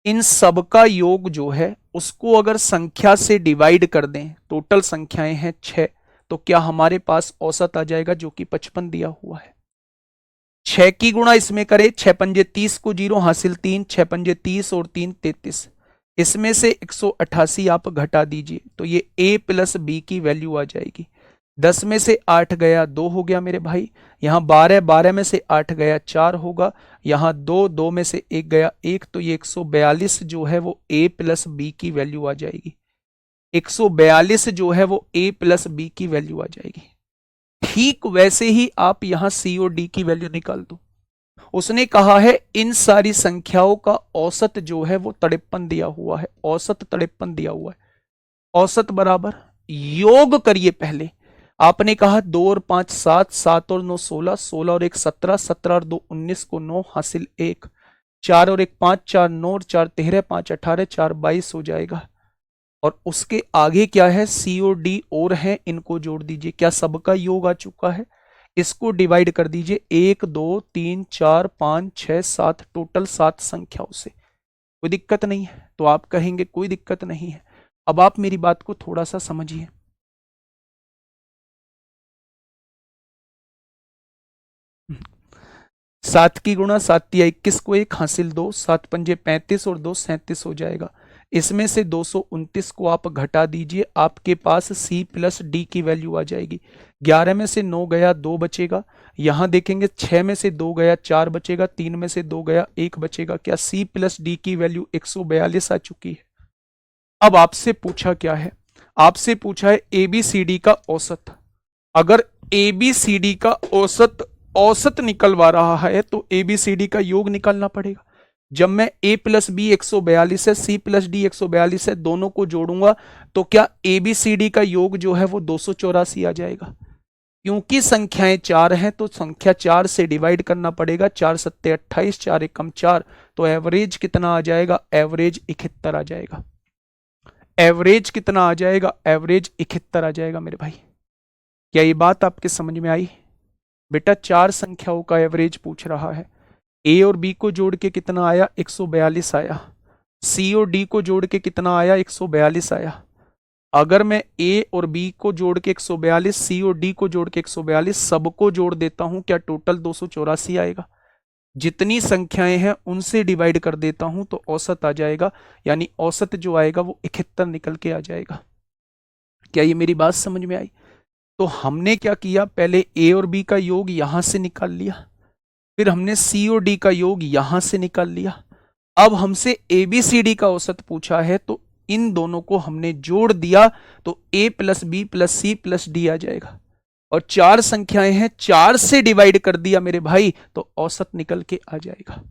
इन सब का योग जो है उसको अगर संख्या से डिवाइड कर दें, टोटल संख्याएं हैं 6, तो क्या हमारे पास औसत आ जाएगा जो कि 55 दिया हुआ है। 6 की गुणा इसमें करें, 6 पंजे 30 को 0 हासिल 3, 6 पंजे 30 और 3 33, इसमें से 188 आप घटा दीजिए, तो ये a प्लस बी की वैल्यू आ जाएगी। 10 में से 8 गया 2 हो गया मेरे भाई। यहाँ 12, 12 में से 8 गया 4 होगा। यहाँ 2, 2 में से 1 गया 1, तो ये 142 जो है वो a प्लस बी की वैल्यू आ जाएगी। 142 जो है वो a प्लस बी की वैल्यू आ जाएगी। ठीक वैसे ही आप यहां सी और डी की वैल्यू निकाल दो। उसने कहा है इन सारी संख्याओं का औसत जो है वो 53 दिया हुआ है, औसत 53 दिया हुआ है। औसत बराबर योग करिए पहले। आपने कहा 2 और 5 7, 7 और 9 16, 16 और 1 17, 17 और 2 19 को 9 हासिल 1, 4 और 1 5, 4 9 और 4 13, 5 18, 4 22 हो जाएगा। और उसके आगे क्या है, सी और डी और है, इनको जोड़ दीजिए। क्या सबका योग आ चुका है? इसको डिवाइड कर दीजिए 1 2 3 4 5 6 7, टोटल 7 संख्याओं से। कोई दिक्कत नहीं है? तो आप कहेंगे कोई दिक्कत नहीं है। अब आप मेरी बात को थोड़ा सा समझिए। 7 की गुणा 7 या 21 को 1 हासिल 2, 7 पंजे 35 और 2 37 हो जाएगा। इसमें से 229 को आप घटा दीजिए, आपके पास C प्लस डी की वैल्यू आ जाएगी। 11 में से 9 गया 2 बचेगा। यहां देखेंगे 6 में से 2 गया 4 बचेगा, 3 में से 2 गया 1 बचेगा। क्या C प्लस डी की वैल्यू 142 आ चुकी है? अब आपसे पूछा क्या है? आपसे पूछा है ABCD का औसत। अगर ABCD का औसत निकलवा रहा है तो ABCD का योग निकालना पड़ेगा। जब मैं A प्लस बी 142 है, C प्लस डी 142 है, दोनों को जोड़ूंगा तो क्या ABCD का योग जो है वो 284 आ जाएगा। क्योंकि संख्याएं 4 हैं तो संख्या 4 से डिवाइड करना पड़ेगा। 4 सत्ते 28, 4 एकम 4, तो एवरेज कितना आ जाएगा? एवरेज 71 आ जाएगा। एवरेज कितना आ जाएगा? एवरेज 71 आ जाएगा मेरे भाई। क्या ये बात आपके समझ में आई? बेटा 4 संख्याओं का एवरेज पूछ रहा है। ए और बी को जोड़ के कितना आया? 142 आया। सी और डी को जोड़ के कितना आया? 142 आया। अगर मैं ए और बी को जोड़ के 142, सी और डी को जोड़ के 142, सबको जोड़ देता हूं, क्या टोटल 284 आएगा? जितनी संख्याएं हैं उनसे डिवाइड कर देता हूं तो औसत आ जाएगा, यानी औसत जो आएगा वो 71 निकल के आ जाएगा। क्या ये मेरी बात समझ में आई? तो हमने क्या किया, पहले ए और बी का योग यहां से निकाल लिया, फिर हमने सी और डी का योग यहां से निकाल लिया। अब हमसे ABCD का औसत पूछा है तो इन दोनों को हमने जोड़ दिया तो A plus B plus C plus D आ जाएगा। और 4 संख्याएं हैं, 4 से डिवाइड कर दिया मेरे भाई तो औसत निकल के आ जाएगा।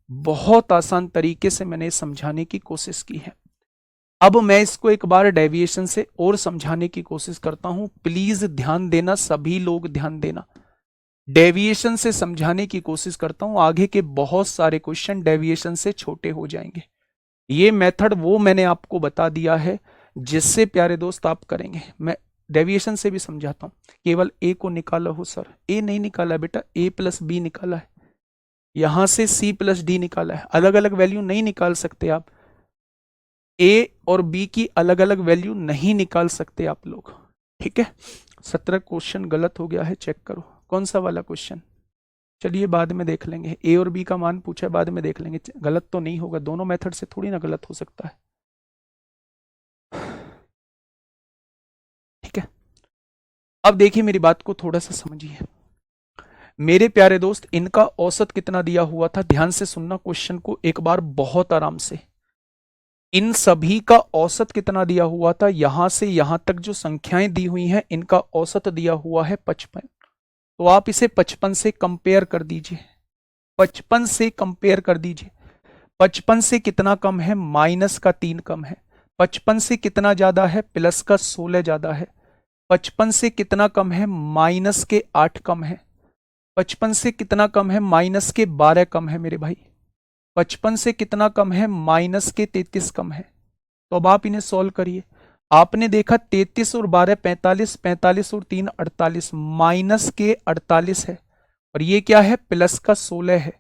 बहुत आसान तरीके से मैंने समझाने की कोशिश की है। अब मैं इसको एक बार डेविएशन से और समझाने की कोशिश करता हूं। प्लीज ध्यान देना, सभी लोग ध्यान देना। डेविएशन से समझाने की कोशिश करता हूं, आगे के बहुत सारे क्वेश्चन डेविएशन से छोटे हो जाएंगे। ये मेथड वो मैंने आपको बता दिया है जिससे प्यारे दोस्त आप करेंगे। मैं डेविएशन से भी समझाता हूं। केवल ए को निकाला हो सर, ए नहीं निकाला बेटा, ए प्लस बी निकाला है। यहां से सी प्लस डी निकाला है। अलग अलग वैल्यू नहीं निकाल सकते आप। ए और बी की अलग अलग वैल्यू नहीं निकाल सकते आप लोग, ठीक है। 17 क्वेश्चन गलत हो गया है, चेक करो कौन सा वाला क्वेश्चन। चलिए बाद में देख लेंगे, ए और बी का मान पूछा है, बाद में देख लेंगे। गलत तो नहीं होगा, दोनों मेथड से थोड़ी ना गलत हो सकता है, ठीक है। अब देखिए मेरी बात को थोड़ा सा समझिए मेरे प्यारे दोस्त। इनका औसत कितना दिया हुआ था, ध्यान से सुनना क्वेश्चन को एक बार बहुत आराम से। इन सभी का औसत कितना दिया हुआ था, यहां से यहां तक जो संख्याएं दी हुई हैं इनका औसत दिया हुआ है 55। तो आप इसे 55 से कंपेयर कर दीजिए। 55 से कंपेयर कर दीजिए। 55 से कितना कम है? माइनस का 3 कम है। 55 से कितना ज्यादा है? प्लस का 16 ज्यादा है। 55 से कितना कम है? माइनस के 8 कम है। 55 से कितना कम है? माइनस के 12 कम है मेरे भाई। 55 से कितना कम है? माइनस के 33 कम है। तो अब आप इन्हें सॉल्व करिए। आपने देखा 33 और 12 45, 45 और 3 48, माइनस के 48 है और ये क्या है? प्लस का 16 है।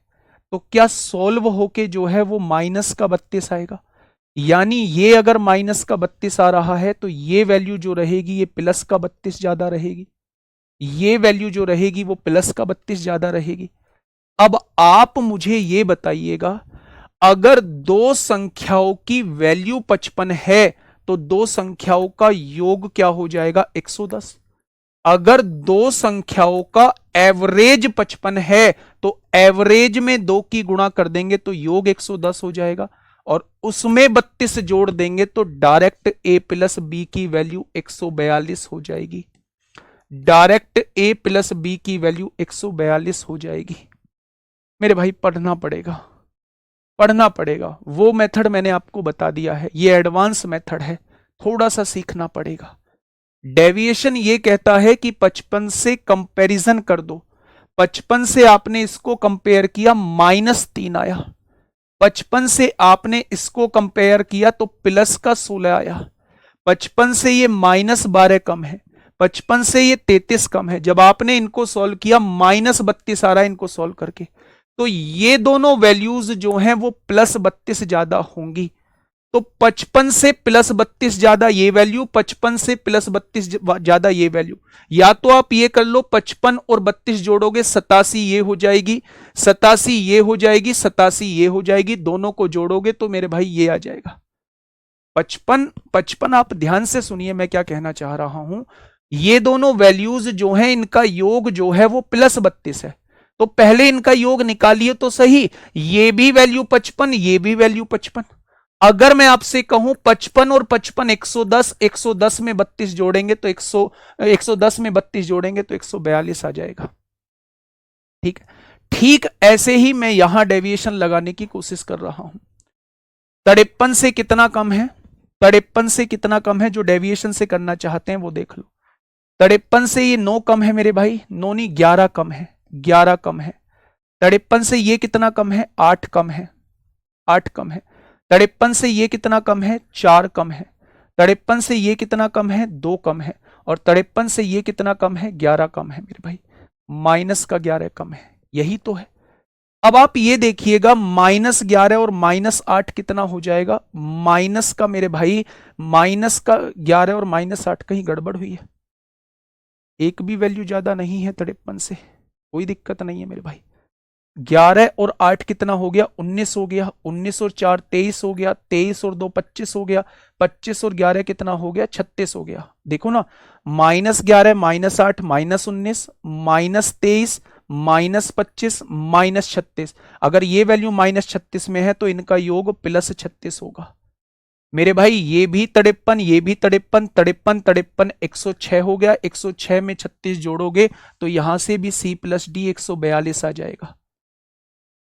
तो क्या सॉल्व होके जो है वो माइनस का 32 आएगा? यानी ये अगर माइनस का 32 आ रहा है तो ये वैल्यू जो रहेगी ये प्लस का 32 ज्यादा रहेगी। ये वैल्यू जो रहेगी वो प्लस का 32 ज्यादा रहेगी। अब आप मुझे ये बताइएगा, अगर दो संख्याओं की वैल्यू 55 है तो दो संख्याओं का योग क्या हो जाएगा? 110। अगर दो संख्याओं का एवरेज 55 है तो एवरेज में 2 की गुणा कर देंगे तो योग 110 हो जाएगा और उसमें 32 जोड़ देंगे तो डायरेक्ट ए प्लस बी की वैल्यू 142 हो जाएगी। डायरेक्ट ए प्लस बी की वैल्यू 142 हो जाएगी। मेरे भाई पढ़ना पड़ेगा, पढ़ना पड़ेगा। वो मेथड मैंने आपको बता दिया है, ये एडवांस मेथड है, थोड़ा सा सीखना पड़ेगा। डेविएशन ये कहता है कि 55 से कंपैरिजन कर दो। 55 से आपने इसको कंपेयर किया, -3 आया। 55 से आपने इसको कंपेयर किया तो प्लस का 16 आया। 55 से ये -12 कम है, 55 से ये 33 कम है। जब आपने इनको सॉल्व किया -32 आ रहा है इनको सॉल्व करके, तो ये दोनों वैल्यूज जो हैं वो +32 ज्यादा होंगी। तो 55 से +32 ज्यादा ये वैल्यू, 55 से +32 ज्यादा ये वैल्यू। या तो आप ये कर लो 55 और 32 जोड़ोगे 87 ये हो जाएगी, 87 ये हो जाएगी, 87 ये हो जाएगी, दोनों को जोड़ोगे तो मेरे भाई ये आ जाएगा 55। 55 आप ध्यान से सुनिए मैं क्या कहना चाह रहा हूं, ये दोनों वैल्यूज जो हैं इनका योग जो है वो +32 है। तो पहले इनका योग निकालिए तो सही, ये भी वैल्यू 55, ये भी वैल्यू 55। अगर मैं आपसे कहूं 55 और 55 110, 110 में 32 जोड़ेंगे तो 110 में 32 जोड़ेंगे तो 142 आ जाएगा। ठीक है, ठीक ऐसे ही मैं यहां डेविएशन लगाने की कोशिश कर रहा हूं। 53 से कितना कम है, 53 से कितना कम है, जो डेविएशन से करना चाहते हैं वो देख लो। 53 से ये 9 कम है मेरे भाई, 9 नहीं 11 कम है, 11 कम है। 53 से ये कितना कम है, 8 कम है, 8 कम है। 53 से ये कितना कम है, 4 कम है। 53 से ये कितना कम है, 2 कम है। और 53 से ये कितना कम है, 11 कम है मेरे भाई, -11 कम है। यही तो है। अब आप ये देखिएगा -11 और -8 कितना हो जाएगा, माइनस का मेरे भाई, -11 और -8 कहीं गड़बड़ हुई है, एक भी वैल्यू ज्यादा नहीं है 53 से, कोई दिक्कत नहीं है मेरे भाई। 11 और 8 कितना हो गया, 19 हो गया, 19 और 4 23 हो गया, 23 और 2 25 हो गया, 25 और 11 कितना हो गया, 36 हो गया। देखो ना, -11 -8 -19 -23 -25 -36, अगर ये वैल्यू -36 में है तो इनका योग +36 होगा मेरे भाई। ये भी 53, ये भी 53, 53 53 106 हो गया, 106 में 36 जोड़ोगे तो यहां से भी C+D 142 आ जाएगा।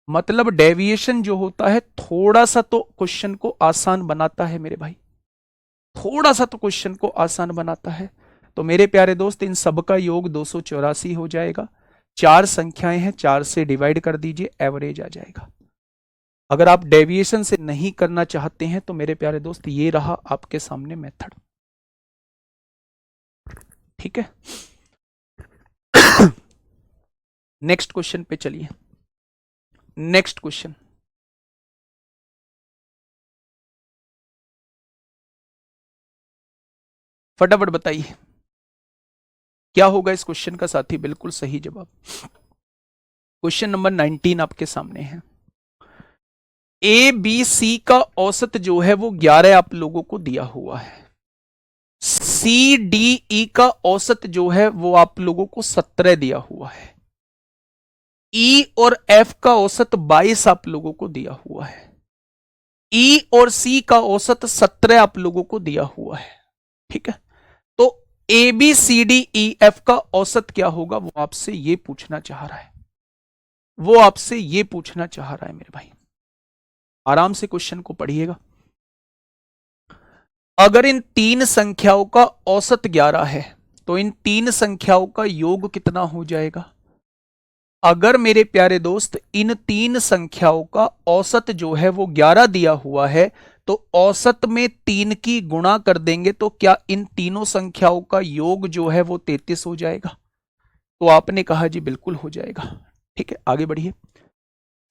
मतलब डेविएशन जो होता है थोड़ा सा तो क्वेश्चन को आसान बनाता है मेरे भाई, थोड़ा सा तो क्वेश्चन को आसान बनाता है। तो मेरे प्यारे दोस्त इन सब का योग 284 हो जाएगा। 4 संख्याएं हैं, 4 से डिवाइड कर दीजिए, एवरेज आ जाएगा। अगर आप डेविएशन से नहीं करना चाहते हैं तो मेरे प्यारे दोस्त ये रहा आपके सामने मेथड। ठीक है, नेक्स्ट क्वेश्चन पे चलिए। नेक्स्ट क्वेश्चन, फटाफट बताइए क्या होगा इस क्वेश्चन का साथी। बिल्कुल सही जवाब। क्वेश्चन नंबर 19 आपके सामने है। ए बी सी का औसत जो है वो 11 आप लोगों को दिया हुआ है। सी डी ई का औसत जो है वो आप लोगों को 17 दिया हुआ है। ई और एफ का औसत 22 आप लोगों को दिया हुआ है। ई और सी का औसत 17 आप लोगों को दिया हुआ है। ठीक है, तो A B C D E F का औसत क्या होगा वो आपसे ये पूछना चाह रहा है, वो आपसे ये पूछना चाह रहा है मेरे भाई। आराम से क्वेश्चन को पढ़िएगा। अगर इन 3 संख्याओं का औसत 11 है तो इन 3 संख्याओं का योग कितना हो जाएगा। अगर मेरे प्यारे दोस्त इन 3 संख्याओं का औसत जो है वो 11 दिया हुआ है तो औसत में 3 की गुणा कर देंगे तो क्या इन तीनों संख्याओं का योग जो है वो 33 हो जाएगा। तो आपने कहा जी बिल्कुल हो जाएगा। ठीक है, आगे बढ़िए।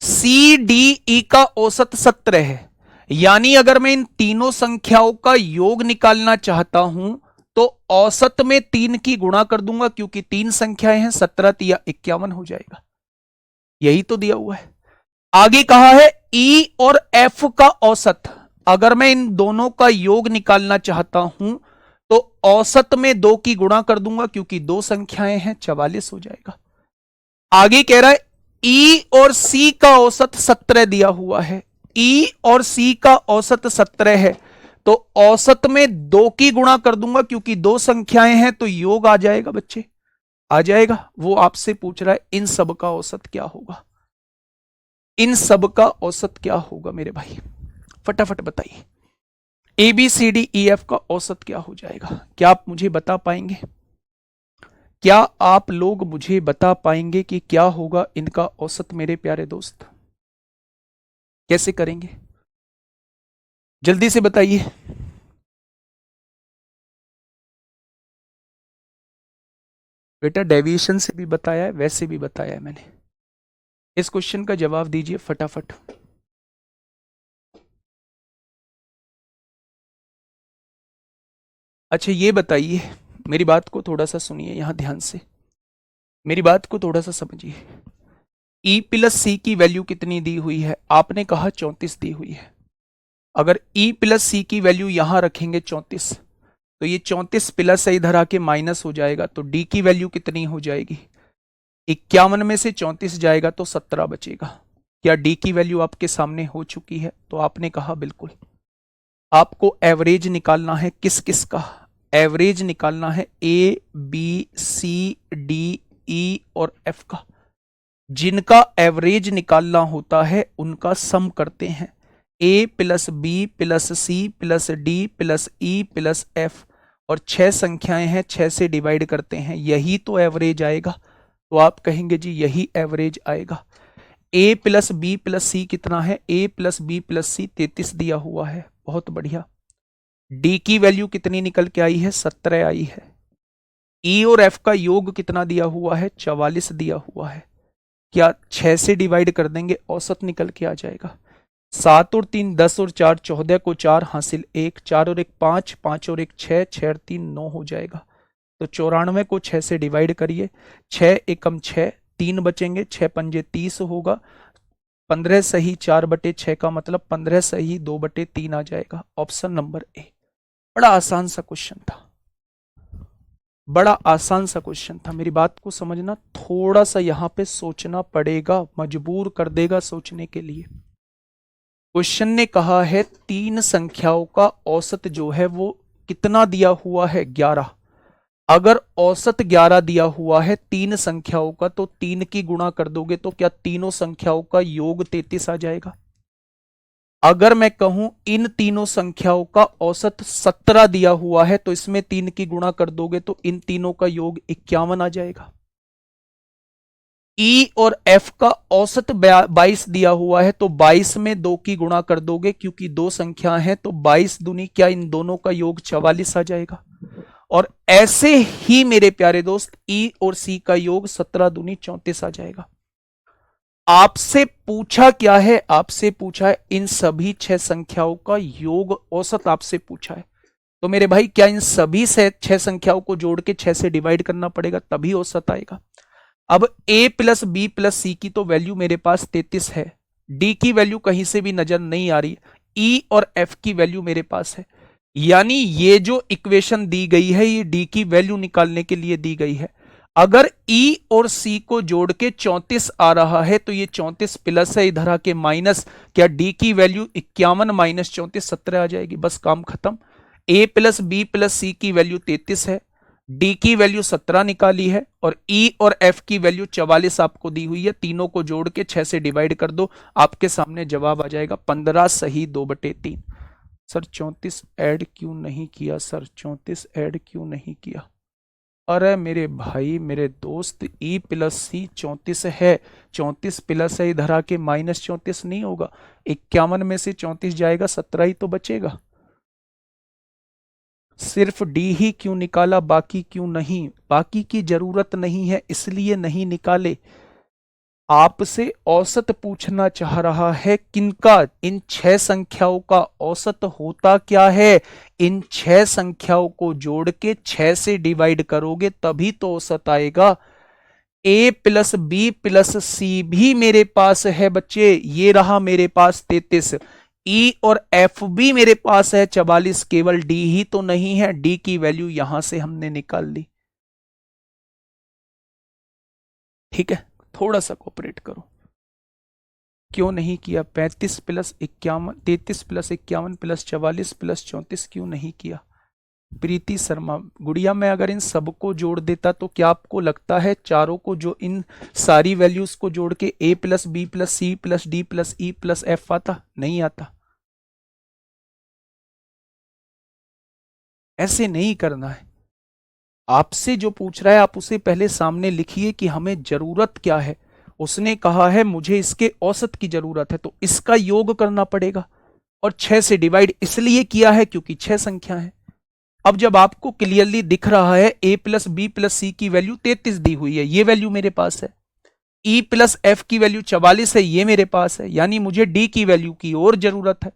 सी डी ई का औसत 17 है, यानी अगर मैं इन तीनों संख्याओं का योग निकालना चाहता हूं तो औसत में 3 की गुणा कर दूंगा, क्योंकि 3 संख्याएं हैं, 17 या 51 हो जाएगा। यही तो दिया हुआ है। आगे कहा है ई और एफ का औसत, अगर मैं इन दोनों का योग निकालना चाहता हूं तो औसत में 2 की गुणा कर दूंगा, क्योंकि 2 संख्याएं हैं, 44 हो जाएगा। आगे कह रहा है ई और सी का औसत 17 दिया हुआ है। ई और सी का औसत 17 है तो औसत में 2 की गुणा कर दूंगा, क्योंकि 2 संख्याएं हैं तो योग आ जाएगा बच्चे, आ जाएगा। वो आपसे पूछ रहा है इन सब का औसत क्या होगा, इन सब का औसत क्या होगा मेरे भाई, फटाफट बताइए। A B C D E F का औसत क्या हो जाएगा, क्या आप मुझे बता पाएंगे, क्या आप लोग मुझे बता पाएंगे कि क्या होगा इनका औसत मेरे प्यारे दोस्त। कैसे करेंगे, जल्दी से बताइए। बेटा डेविएशन से भी बताया है, वैसे भी बताया है मैंने। इस क्वेश्चन का जवाब दीजिए फटाफट। अच्छा ये बताइए, मेरी बात को थोड़ा सा सुनिए यहां ध्यान से, मेरी बात को थोड़ा सा समझिए। ई प्लस सी की वैल्यू कितनी दी हुई है? आपने कहा 34 दी हुई है। अगर ई प्लस सी की वैल्यू यहां रखेंगे 34, तो ये 34 प्लस है इधर आके माइनस हो जाएगा, तो डी की वैल्यू कितनी हो जाएगी? 51 में से 34 जाएगा तो 17 बचेगा। क्या डी की वैल्यू आपके सामने हो चुकी है? तो आपने कहा बिल्कुल। आपको एवरेज निकालना है, किस किस का एवरेज निकालना है? ए बी सी डी ई और एफ का। जिनका एवरेज निकालना होता है उनका सम करते हैं। A plus B plus C plus D plus E plus F, और 6 संख्याएं हैं, 6 से डिवाइड करते हैं, यही तो एवरेज आएगा। तो आप कहेंगे जी यही एवरेज आएगा। ए प्लस बी प्लस सी कितना है? ए प्लस बी प्लस सी 33 दिया हुआ है, बहुत बढ़िया। डी की वैल्यू कितनी निकल के आई है? 17 आई है। ई और एफ का योग कितना दिया हुआ है? 44 दिया हुआ है। क्या 6 से डिवाइड कर देंगे, औसत निकल के आ जाएगा। 7 और 3 10 और 4 14 को 4 हासिल 1, 4 और 1 5, 5 और 1 6, 6 और 3 9 हो जाएगा। तो 94 को 6 से डिवाइड करिए, 6 एकम 6, 3 बचेंगे, 6 पंजे 30 होगा, 15 सही 4/6 का मतलब 15 सही 2/3 आ जाएगा। Option number A. बड़ा आसान सा क्वेश्चन था, बड़ा आसान सा क्वेश्चन था। मेरी बात को समझना, थोड़ा सा यहां पे सोचना पड़ेगा, मजबूर कर देगा सोचने के लिए। क्वेश्चन ने कहा है 3 संख्याओं का औसत जो है वो कितना दिया हुआ है? 11। अगर औसत 11 दिया हुआ है 3 संख्याओं का, तो 3 की गुणा कर दोगे तो क्या तीनों संख्याओं का योग 33 आ जाएगा? अगर मैं कहूं इन तीनों संख्याओं का औसत 17 दिया हुआ है, तो इसमें 3 की गुणा कर दोगे तो इन तीनों का योग 51 आ जाएगा। ई और एफ का औसत 22 दिया हुआ है, तो 22 में 2 की गुणा कर दोगे, क्योंकि 2 संख्या है, तो 22 दूनी क्या इन दोनों का योग 44 आ जाएगा। और ऐसे ही मेरे प्यारे दोस्त ई और सी का योग 17 दूनी 34 आ जाएगा। आपसे पूछा क्या है? आपसे पूछा है इन सभी 6 संख्याओं का योग औसत आपसे पूछा है। तो मेरे भाई क्या इन सभी से 6 संख्याओं को जोड़ के 6 से डिवाइड करना पड़ेगा, तभी औसत आएगा। अब a प्लस बी प्लस सी की तो वैल्यू मेरे पास 33 है, d की वैल्यू कहीं से भी नजर नहीं आ रही, e और f की वैल्यू मेरे पास है। यानी ये जो इक्वेशन दी गई है ये d की वैल्यू निकालने के लिए दी गई है। अगर E और C को जोड़ के 34 आ रहा है, तो ये 34 प्लस है, इधर आके माइनस, क्या D की वैल्यू 51 माइनस 34 17 आ जाएगी, बस काम खत्म। A प्लस बी प्लस सी की वैल्यू 33 है, D की वैल्यू 17 निकाली है, और E और F की वैल्यू 44 आपको दी हुई है। तीनों को जोड़ के 6 से डिवाइड कर दो, आपके सामने जवाब आ जाएगा 15 सही 2/3। सर 34 ऐड क्यों नहीं किया? सर 34 ऐड क्यों नहीं किया? अरे मेरे भाई मेरे दोस्त, ई प्लस सी 34 है, 34 प्लस है, इधर आके माइनस 34 नहीं होगा, 51 में से 34 जाएगा, 17 ही तो बचेगा। सिर्फ डी ही क्यों निकाला, बाकी क्यों नहीं? बाकी की जरूरत नहीं है इसलिए नहीं निकाले। आपसे औसत पूछना चाह रहा है, किनका? इन 6 संख्याओं का औसत होता क्या है? इन 6 संख्याओं को जोड़ के 6 से डिवाइड करोगे तभी तो औसत आएगा। a प्लस बी प्लस सी भी मेरे पास है बच्चे, ये रहा मेरे पास 33। E और F भी मेरे पास है 44, केवल D ही तो नहीं है। D की वैल्यू यहां से हमने निकाल ली। ठीक है, थोड़ा सा कोऑपरेट करो। क्यों नहीं किया? 35 प्लस 51, 33 प्लस 51 प्लस 44 प्लस 34 क्यों नहीं किया? प्रीति शर्मा, गुड़िया मैं अगर इन सबको जोड़ देता तो क्या आपको लगता है चारों को, जो इन सारी वैल्यूज को जोड़ के a plus B plus C plus D plus E plus F आता? नहीं आता। ऐसे नहीं करना है। आपसे जो पूछ रहा है आप उसे पहले सामने लिखिए कि हमें जरूरत क्या है। उसने कहा है मुझे इसके औसत की जरूरत है, तो इसका योग करना पड़ेगा, और 6 से डिवाइड इसलिए किया है क्योंकि 6 संख्या है। अब जब आपको क्लियरली दिख रहा है a प्लस बी प्लस सी की वैल्यू 33 दी हुई है, ये वैल्यू मेरे पास है, E प्लस एफ की वैल्यू 44 है, ये मेरे पास है, यानी मुझे D की वैल्यू की और जरूरत है।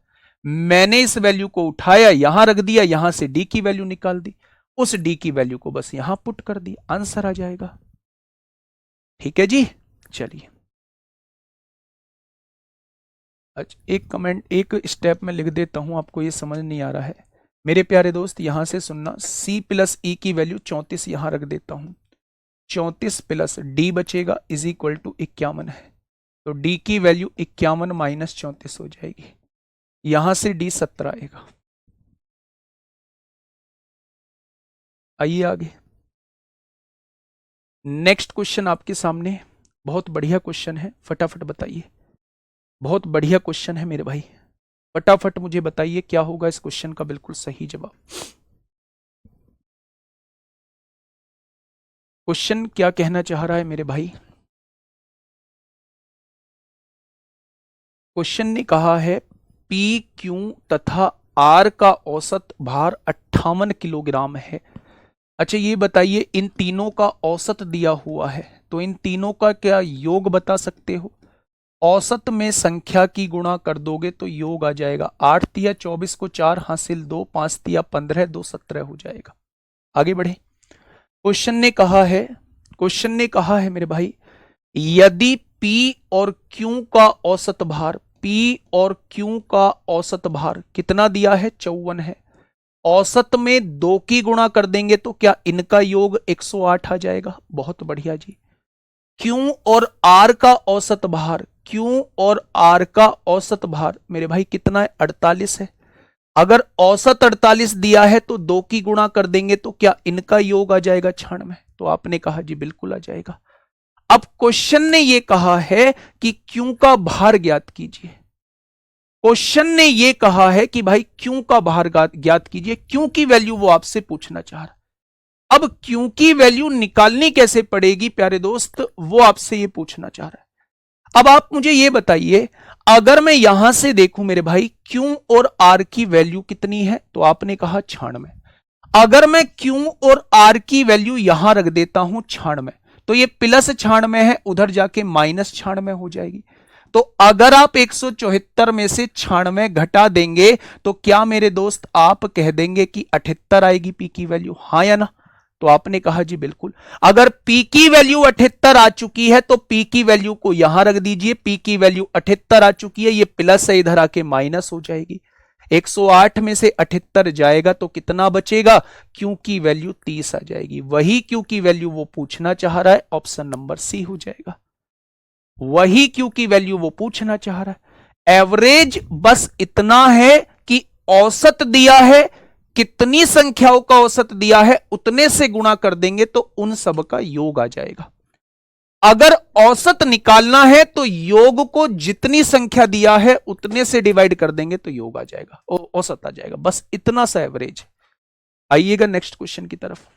मैंने इस वैल्यू को उठाया, यहां रख दिया, यहां से D की वैल्यू निकाल दी, उस D की वैल्यू को बस यहां पुट कर दी, आंसर आ जाएगा। ठीक है जी, चलिए अच्छा एक कमेंट, एक स्टेप में लिख देता हूं, आपको ये समझ नहीं आ रहा है मेरे प्यारे दोस्त, यहां से सुनना। C प्लस ई की वैल्यू 34 यहां रख देता हूं, 34 प्लस डी बचेगा इज इक्वल टू 51 है, तो डी की वैल्यू 51 माइनस 34 हो जाएगी, यहां से डी 17 आएगा। आइए आगे, नेक्स्ट क्वेश्चन आपके सामने, बहुत बढ़िया क्वेश्चन है, फटाफट बताइए, बहुत बढ़िया क्वेश्चन है मेरे भाई, फटाफट मुझे बताइए क्या होगा इस क्वेश्चन का बिल्कुल सही जवाब। क्वेश्चन क्या कहना चाह रहा है मेरे भाई? क्वेश्चन ने कहा है पी क्यू तथा आर का औसत भार 58 किलोग्राम है। अच्छा ये बताइए इन तीनों का औसत दिया हुआ है, तो इन तीनों का क्या योग बता सकते हो? औसत में संख्या की गुणा कर दोगे तो योग आ जाएगा, 8 तिया 24 को 4 हासिल 2, 5 तिया 15 2 17 हो जाएगा। आगे बढ़े, क्वेश्चन ने कहा है, क्वेश्चन ने कहा है मेरे भाई, यदि P और Q का औसत भार, P और Q का औसत भार कितना दिया है? 54 है। औसत में 2 की गुणा कर देंगे तो क्या इनका योग 108 आ जाएगा? बहुत बढ़िया जी। Q और R का औसत भार, Q और R का औसत भार मेरे भाई कितना है? 48 है। अगर औसत 48 दिया है तो 2 की गुणा कर देंगे तो क्या इनका योग आ जाएगा 96? तो आपने कहा जी बिल्कुल आ जाएगा। अब क्वेश्चन ने यह कहा है कि क्यों का भार ज्ञात कीजिए, क्वेश्चन ने यह कहा है कि भाई क्यों का भार ज्ञात कीजिए, क्यों की वैल्यू वो आपसे पूछना चाह रहा है। अब क्यों की वैल्यू निकालनी कैसे पड़ेगी प्यारे दोस्त, वो आपसे ये पूछना चाह रहा है। अब आप मुझे ये बताइए, अगर मैं यहां से देखूं मेरे भाई क्यू और आर की वैल्यू कितनी है, तो आपने कहा 96। अगर मैं क्यू और आर की वैल्यू यहां रख देता हूं 96, तो ये प्लस 96 है, उधर जाके माइनस 96 हो जाएगी। तो अगर आप 174 में से 96 घटा देंगे तो क्या मेरे दोस्त आप कह देंगे कि 78 आएगी पी की वैल्यू, हां या ना? तो आपने कहा जी बिल्कुल। अगर P की वैल्यू 78 आ चुकी है तो P की वैल्यू को यहां रख दीजिए, P की वैल्यू 78 आ चुकी है, ये प्लस है, इधर आके माइनस हो जाएगी, 108 में से 78 जाएगा तो कितना बचेगा? Q की वैल्यू 30 आ जाएगी। वही Q की वैल्यू वो पूछना चाह रहा है, ऑप्शन नंबर सी हो जाएगा। वही Q की वैल्यू वो पूछना चाह रहा है। एवरेज बस इतना है कि औसत दिया है, कितनी संख्याओं का औसत दिया है उतने से गुणा कर देंगे तो उन सब का योग आ जाएगा। अगर औसत निकालना है तो योग को जितनी संख्या दिया है उतने से डिवाइड कर देंगे तो योग आ जाएगा, औसत आ जाएगा, बस इतना सा एवरेज। आइएगा नेक्स्ट क्वेश्चन की तरफ।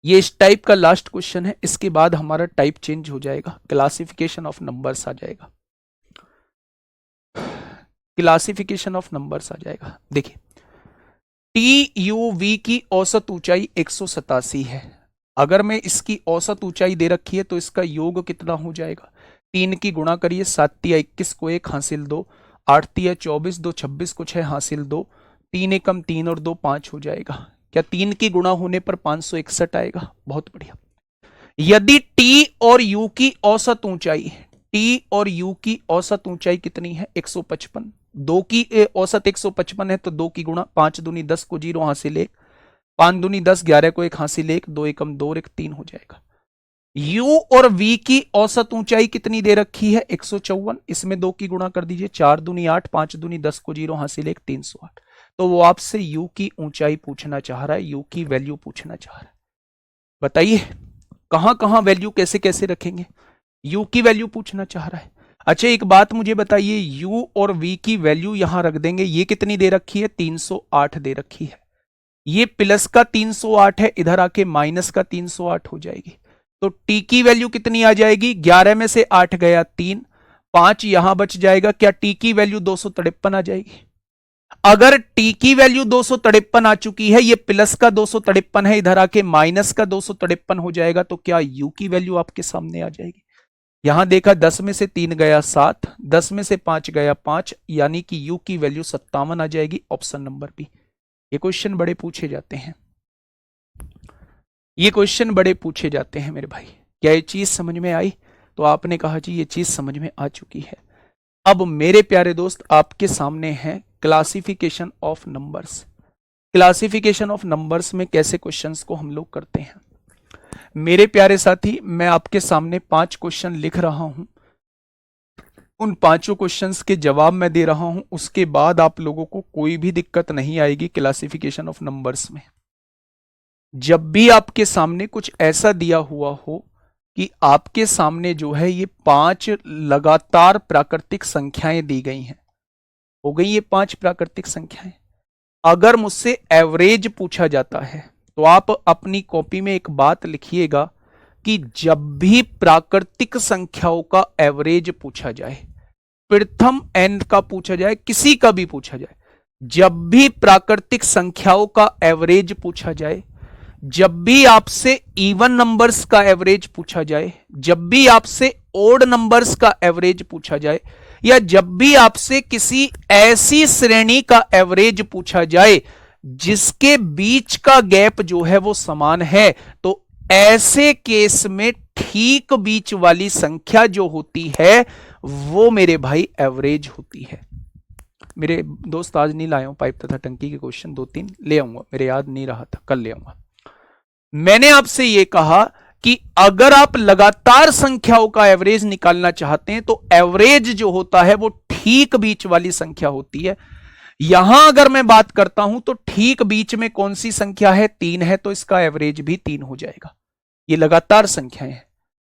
ये इस टाइप का लास्ट क्वेश्चन है, इसके बाद हमारा टाइप चेंज हो जाएगा, क्लासिफिकेशन ऑफ नंबर्स आ जाएगा, क्लासिफिकेशन ऑफ नंबर्स आ जाएगा। देखिए TUV की औसत ऊंचाई 187 है। अगर मैं इसकी औसत ऊंचाई दे रखी है तो इसका योग कितना हो जाएगा? 3 की गुणा करिए, 7 तिया 21 को 1 हासिल 2, 8 तिया 24 2 26 को 6 हासिल 2, 3 एकम 3 और 2 5 हो जाएगा। क्या 3 की गुणा होने पर 561 आएगा? बहुत बढ़िया। यदि T और U की औसत ऊंचाई, T और U की औसत ऊंचाई कितनी है? 155। 2 की औसत 155 है तो 2 की गुणा, 5 दूनी 10 को 0 हासिल 1, 5 दूनी 10 11 को 1 हासिल 1, 2 एकम 2 और 1 3 हो जाएगा। U और V की औसत ऊंचाई कितनी दे रखी है? 154। इसमें 2 की गुणा कर दीजिए, 4 दूनी 8, 5 दूनी 10 को 0 हासिल 1, 308। तो वो आपसे U की ऊंचाई पूछना चाह रहा है, U की वैल्यू पूछना चाह रहा है। बताइए कहां कहां वैल्यू कैसे कैसे रखेंगे? U की वैल्यू पूछना चाह रहा है। अच्छा एक बात मुझे बताइए, U और V की वैल्यू यहां रख देंगे, ये कितनी दे रखी है? 308 दे रखी है, ये प्लस का 308 है, इधर आके माइनस का 308 हो जाएगी। तो T की वैल्यू कितनी आ जाएगी? 11 में से 8 गया 3, 5 यहां बच जाएगा, क्या T की वैल्यू 253 आ जाएगी? अगर टी की वैल्यू 253 आ चुकी है, ये प्लस का 253 है, इधर आके माइनस का 253 हो जाएगा, तो क्या यू की वैल्यू आपके सामने आ जाएगी? यहां देखा 10 में से 3 गया 7, 10 में से 5 गया 5, यानी कि यू की वैल्यू 57 आ जाएगी, ऑप्शन नंबर बी। ये क्वेश्चन बड़े पूछे जाते हैं, ये क्वेश्चन बड़े पूछे जाते हैं मेरे भाई। क्या ये चीज समझ में आई? तो आपने कहा जी ये चीज समझ में आ चुकी है। अब मेरे प्यारे दोस्त आपके सामने है classification of numbers. Classification of numbers में कैसे क्वेश्चंस को हम लोग करते हैं। मेरे प्यारे साथी, मैं आपके सामने 5 क्वेश्चन लिख रहा हूं, उन 5 क्वेश्चंस के जवाब मैं दे रहा हूं, उसके बाद आप लोगों को कोई भी दिक्कत नहीं आएगी क्लासिफिकेशन ऑफ नंबर्स में। जब भी आपके सामने कुछ ऐसा दिया हुआ हो कि आपके सामने जो है ये 5 लगातार प्राकृतिक संख्याएं दी गई हैं, हो गई ये 5 प्राकृतिक संख्याएं, अगर मुझसे एवरेज पूछा जाता है तो आप अपनी कॉपी में एक बात लिखिएगा कि जब भी प्राकृतिक संख्याओं का एवरेज पूछा जाए, प्रथम एन का पूछा जाए, किसी का भी पूछा जाए, जब भी प्राकृतिक संख्याओं का एवरेज पूछा जाए, जब भी आपसे इवन नंबर्स का एवरेज पूछा जाए, जब भी आपसे ओड नंबर्स का एवरेज पूछा जाए, या जब भी आपसे किसी ऐसी श्रेणी का एवरेज पूछा जाए जिसके बीच का गैप जो है वो समान है, तो ऐसे केस में ठीक बीच वाली संख्या जो होती है वो मेरे भाई एवरेज होती है। मेरे दोस्त आज नहीं लाया हूं पाइप तथा टंकी के क्वेश्चन, 2-3 ले आऊंगा, मेरे याद नहीं रहा था, कल ले आऊंगा। मैंने आपसे यह कहा कि अगर आप लगातार संख्याओं का एवरेज निकालना चाहते हैं तो एवरेज जो होता है वो ठीक बीच वाली संख्या होती है। यहां अगर मैं बात करता हूं तो ठीक बीच में कौन सी संख्या है? 3 है, तो इसका एवरेज भी 3 हो जाएगा। ये लगातार संख्याएं हैं।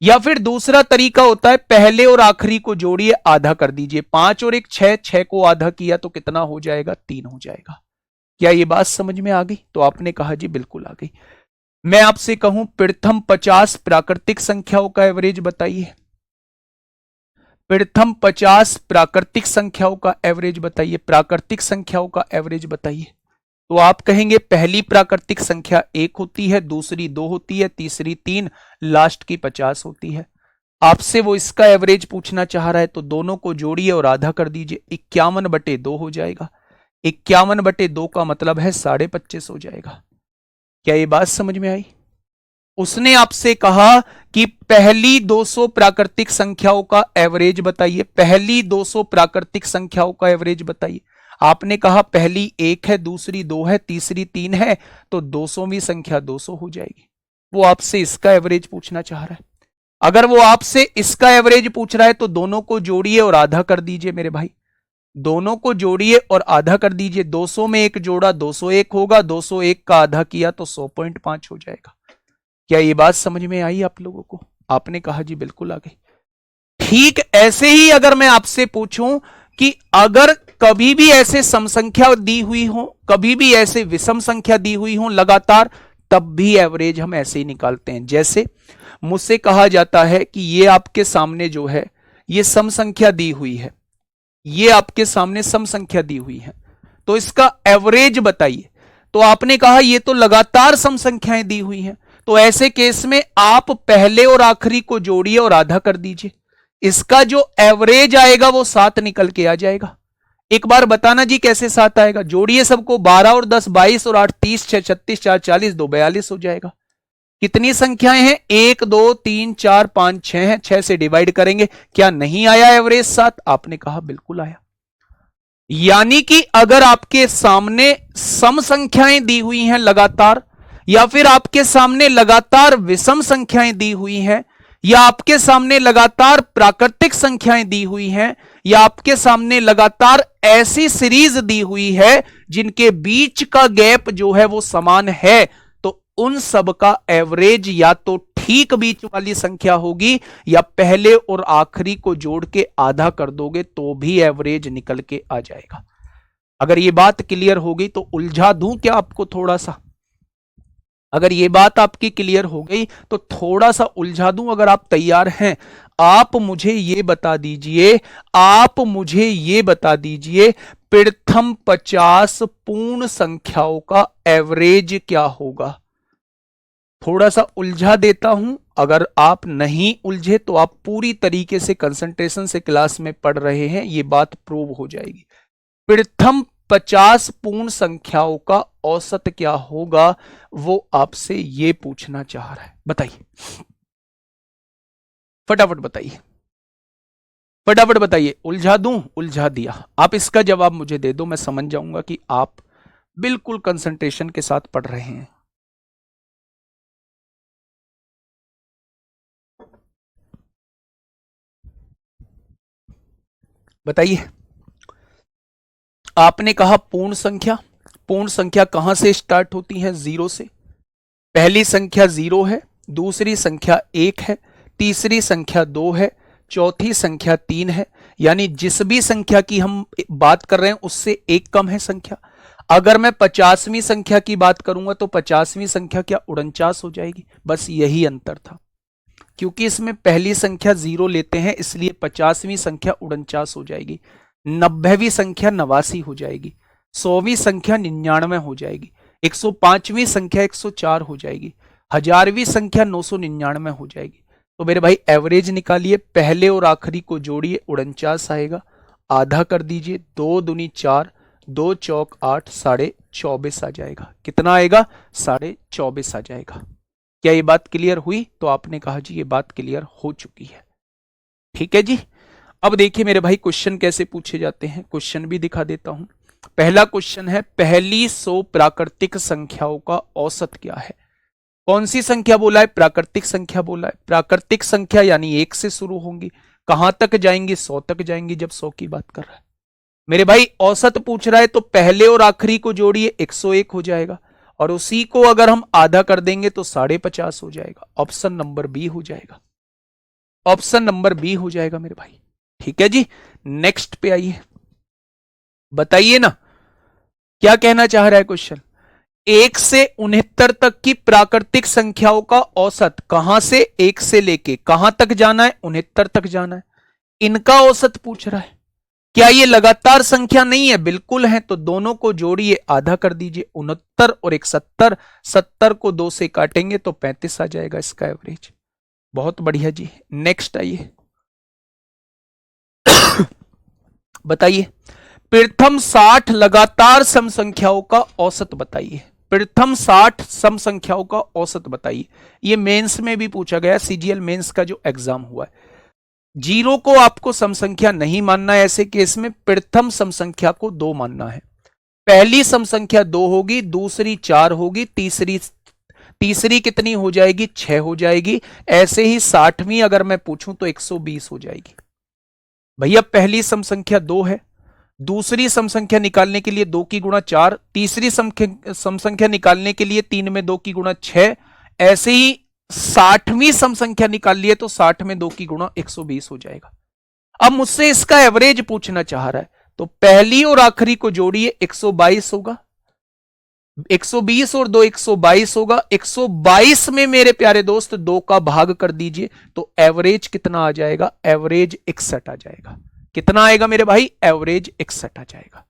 या फिर दूसरा तरीका होता है, पहले और आखिरी को जोड़िए, आधा कर दीजिए, 5 और 1 6, 6 को आधा किया तो कितना हो जाएगा? 3 हो जाएगा। क्या ये बात समझ में आ गई? तो आपने कहा जी बिल्कुल आ गई। मैं आपसे कहूं प्रथम 50 प्राकृतिक संख्याओं का एवरेज बताइए, प्रथम 50 प्राकृतिक संख्याओं का एवरेज बताइए, प्राकृतिक संख्याओं का एवरेज बताइए। तो आप कहेंगे पहली प्राकृतिक संख्या 1 होती है, दूसरी 2 होती है, तीसरी 3, लास्ट की 50 होती है। आपसे वो इसका एवरेज पूछना चाह रहा है, तो दोनों को जोड़िए और आधा कर दीजिए, 51/2 हो जाएगा। 51/2 का मतलब है 25.5 हो जाएगा। क्या ये बात समझ में आई? उसने आपसे कहा कि पहली 200 प्राकृतिक संख्याओं का एवरेज बताइए, पहली 200 प्राकृतिक संख्याओं का एवरेज बताइए। आपने कहा पहली 1 है, दूसरी 2 है, तीसरी 3 है, तो 200वीं संख्या 200 हो जाएगी। वो आपसे इसका एवरेज पूछना चाह रहा है। अगर वो आपसे इसका एवरेज पूछ रहा है तो दोनों को जोड़िए और आधा कर दीजिए मेरे भाई, दोनों को जोड़िए और आधा कर दीजिए। 200 में 1 जोड़ा 201 होगा, 201 का आधा किया तो 100.5 हो जाएगा। क्या ये बात समझ में आई आप लोगों को? आपने कहा जी बिल्कुल आ गई। ठीक ऐसे ही अगर मैं आपसे पूछूं कि अगर कभी भी ऐसे सम संख्या दी हुई हो, कभी भी ऐसे विषम संख्या दी हुई हो लगातार, तब भी एवरेज हम ऐसे ही निकालते हैं। जैसे मुझसे कहा जाता है कि ये आपके सामने जो है ये सम संख्या दी हुई है, ये आपके सामने सम संख्या दी हुई है, तो इसका एवरेज बताइए। तो आपने कहा ये तो लगातार सम संख्याएं दी हुई हैं, तो ऐसे केस में आप पहले और आखिरी को जोड़िए और आधा कर दीजिए, इसका जो एवरेज आएगा वो 7 निकल के आ जाएगा। एक बार बताना जी कैसे 7 आएगा? जोड़िए सबको, 12 और 10 22 और 8 30, 6 36, 4 40, 2 42 हो जाएगा। कितनी संख्याएं हैं? 1 2 3 4 5 6 हैं, 6 से डिवाइड करेंगे। क्या नहीं आया एवरेज 7? आपने कहा बिल्कुल आया। यानी कि अगर आपके सामने सम संख्याएं दी हुई हैं लगातार, या फिर आपके सामने लगातार विषम संख्याएं दी हुई हैं, या आपके सामने लगातार प्राकृतिक संख्याएं दी हुई हैं, या आपके सामने लगातार ऐसी सीरीज दी हुई है जिनके बीच का गैप जो है वो समान है, तो उन सब का एवरेज या तो ठीक बीच वाली संख्या होगी, या पहले और आखिरी को जोड़ के आधा कर दोगे तो भी एवरेज निकल के आ जाएगा। अगर ये बात क्लियर हो गई तो उलझा दूं क्या आपको थोड़ा सा? अगर ये बात आपकी क्लियर हो गई तो थोड़ा सा उलझा दूं, अगर आप तैयार हैं। आप मुझे ये बता दीजिए, आप मुझे ये बता दीजिए प्रथम 50 पूर्ण संख्याओं का एवरेज क्या होगा। थोड़ा सा उलझा देता हूं, अगर आप नहीं उलझे तो आप पूरी तरीके से कंसंट्रेशन से क्लास में पढ़ रहे हैं, ये बात प्रूव हो जाएगी। प्रथम 50 पूर्ण संख्याओं का औसत क्या होगा, वो आपसे ये पूछना चाह रहा है। बताइए, फटाफट बताइए, फटाफट बताइए। उलझा दूं? उलझा दिया। आप इसका जवाब मुझे दे दो, मैं समझ जाऊंगा कि आप बिल्कुल कंसंट्रेशन के साथ पढ़ रहे हैं। बताइए। आपने कहा पूर्ण संख्या। पूर्ण संख्या कहां से स्टार्ट होती है? जीरो से। पहली संख्या जीरो है, दूसरी संख्या एक है, तीसरी संख्या दो है, चौथी संख्या तीन है। यानी जिस भी संख्या की हम बात कर रहे हैं उससे एक कम है संख्या। अगर मैं 50वीं संख्या की बात करूंगा तो 50वीं संख्या क्या 49 हो जाएगी? बस यही अंतर था। क्योंकि इसमें पहली संख्या जीरो लेते हैं इसलिए 50वीं संख्या 49 हो जाएगी, 90वीं संख्या 89 हो जाएगी, 100वीं संख्या 99 हो जाएगी, 105वीं संख्या 104 हो जाएगी, 1000वीं संख्या 999 हो जाएगी। तो मेरे भाई एवरेज निकालिए, पहले और आखिरी को जोड़िए, 49 आएगा। आधा कर दीजिए, 2 दूनी 4, 2 चौक 8, 24.5 आ जाएगा। कितना आएगा? 24.5 आ जाएगा। क्या ये बात क्लियर हुई? तो आपने कहा जी ये बात क्लियर हो चुकी है। ठीक है जी। अब देखिए मेरे भाई क्वेश्चन कैसे पूछे जाते हैं, क्वेश्चन भी दिखा देता हूं। पहला क्वेश्चन है, पहली 100 प्राकृतिक संख्याओं का औसत क्या है? कौन सी संख्या बोला है? प्राकृतिक संख्या बोला है। प्राकृतिक संख्या यानी 1 से शुरू होंगी, कहां तक जाएंगी? 100 तक जाएंगी। जब 100 की बात कर रहा है मेरे भाई, औसत पूछ रहा है तो पहले और आखिरी को जोड़िए, 101 हो जाएगा, और उसी को अगर हम आधा कर देंगे तो 50.5 हो जाएगा। ऑप्शन नंबर बी हो जाएगा, ऑप्शन नंबर बी हो जाएगा मेरे भाई। ठीक है जी, नेक्स्ट पे आइए, बताइए ना क्या कहना चाह रहा है क्वेश्चन। 1 से 69 तक की प्राकृतिक संख्याओं का औसत, कहां से? 1 से लेके कहां तक जाना है? 69 तक जाना है। इनका औसत पूछ रहा है। क्या ये लगातार संख्या नहीं है? बिल्कुल है। तो दोनों को जोड़िए, आधा कर दीजिए, 69 और 71, 70 को 2 से काटेंगे तो 35 आ जाएगा इसका एवरेज। बहुत बढ़िया जी, नेक्स्ट आइए। बताइए, प्रथम 60 लगातार सम संख्याओं का औसत बताइए। प्रथम 60 सम संख्याओं का औसत बताइए। ये मेंस में भी पूछा गया, सीजीएल मेंस का जो एग्जाम हुआ है। जीरो को आपको सम संख्या नहीं मानना है, ऐसे केस में प्रथम सम संख्या को 2 मानना है। पहली सम संख्या 2 होगी, दूसरी 4 होगी, तीसरी कितनी हो जाएगी? 6 हो जाएगी। ऐसे ही 60वीं अगर मैं पूछूं तो 120 हो जाएगी। भैया पहली सम संख्या 2 है, दूसरी सम संख्या निकालने के लिए 2 की गुणा 4, तीसरी सम संख्या निकालने के लिए 3 में 2 की गुणा 6, ऐसे ही 60वीं सम संख्या निकाल लिए तो 60 में 2 की गुणा 120 हो जाएगा। अब मुझसे इसका एवरेज पूछना चाह रहा है, तो पहली और आखिरी को जोड़िए, 122 होगा, 120 और 2 122 होगा। 122 में मेरे प्यारे दोस्त 2 का भाग कर दीजिए तो एवरेज कितना आ जाएगा? एवरेज 61 आ जाएगा। कितना आएगा मेरे भाई? एवरेज 61 आ जाएगा।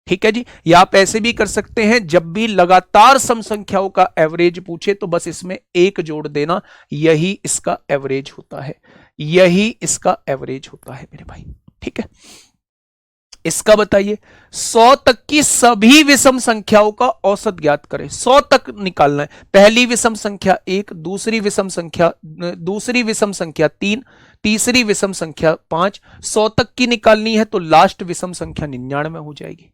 ठीक है जी। या आप ऐसे भी कर सकते हैं, जब भी लगातार सम संख्याओं का एवरेज पूछे तो बस इसमें 1 जोड़ देना, यही इसका एवरेज होता है, यही इसका एवरेज होता है मेरे भाई। ठीक है, इसका बताइए। 100 तक की सभी विषम संख्याओं का औसत ज्ञात करें। 100 तक निकालना है। पहली विषम संख्या 1, दूसरी विषम संख्या 3, तीसरी विषम संख्या 5। 100 तक की निकालनी है तो लास्ट विषम संख्या 99 हो जाएगी।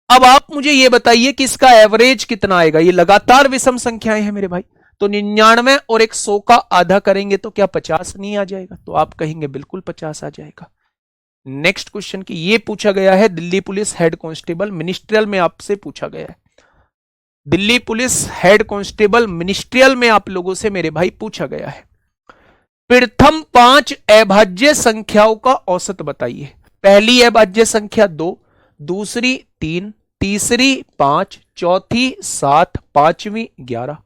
अब आप मुझे यह बताइए कि इसका एवरेज कितना आएगा। ये लगातार विषम संख्याएं हैं मेरे भाई, तो 99 और 100 का आधा करेंगे तो क्या 50 नहीं आ जाएगा? तो आप कहेंगे बिल्कुल 50 आ जाएगा। नेक्स्ट क्वेश्चन की ये पूछा गया है, Delhi police head constable ministerial में आपसे पूछा गया है। Delhi police head constable ministerial में आप लोगों से मेरे भाई पूछा गया है, प्रथम 5 अभाज्य संख्याओं का औसत बताइए। पहली अभाज्य संख्या 2, दूसरी 3, तीसरी 5, चौथी 7, पांचवी 11।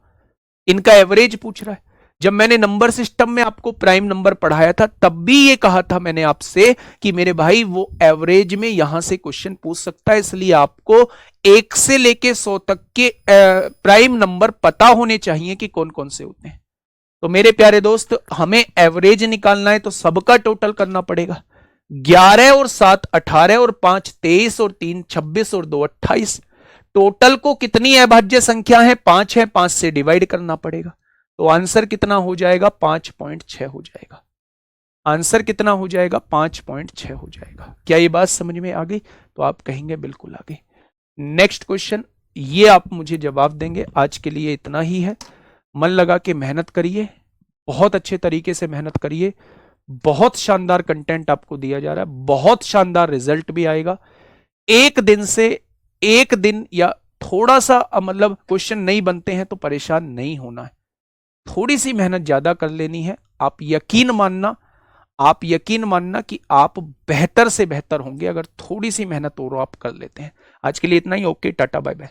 इनका एवरेज पूछ रहा है। जब मैंने नंबर सिस्टम में आपको प्राइम नंबर पढ़ाया था तब भी ये कहा था मैंने आपसे कि मेरे भाई वो एवरेज में यहां से क्वेश्चन पूछ सकता है, इसलिए आपको 1 से लेके 100 तक के प्राइम नंबर पता होने चाहिए कि कौन कौन से होते हैं। तो मेरे प्यारे दोस्त, हमें एवरेज निकालना है तो सबका टोटल करना पड़ेगा। 11 और 7 18 और 5 23 और 3 26 और 2 28। टोटल को कितनी अभाज्य संख्या है? 5 है, 5 से डिवाइड करना पड़ेगा। तो आंसर कितना हो जाएगा? 5.6 हो जाएगा। आंसर कितना हो जाएगा? 5.6 हो जाएगा। क्या ये बात समझ में आ गई? तो आप कहेंगे बिल्कुल आ गई। नेक्स्ट क्वेश्चन, ये आप मुझे जवाब देंगे। आज के लिए इतना ही है। मन लगा के मेहनत करिए, बहुत अच्छे तरीके से मेहनत करिए। बहुत शानदार कंटेंट आपको दिया जा रहा है, बहुत शानदार रिजल्ट भी आएगा। एक दिन या थोड़ा सा मतलब क्वेश्चन नहीं बनते हैं तो परेशान नहीं होना है, थोड़ी सी मेहनत ज्यादा कर लेनी है। आप यकीन मानना कि आप बेहतर से बेहतर होंगे अगर थोड़ी सी मेहनत और आप कर लेते हैं। आज के लिए इतना ही। Okay, tata, bye bye.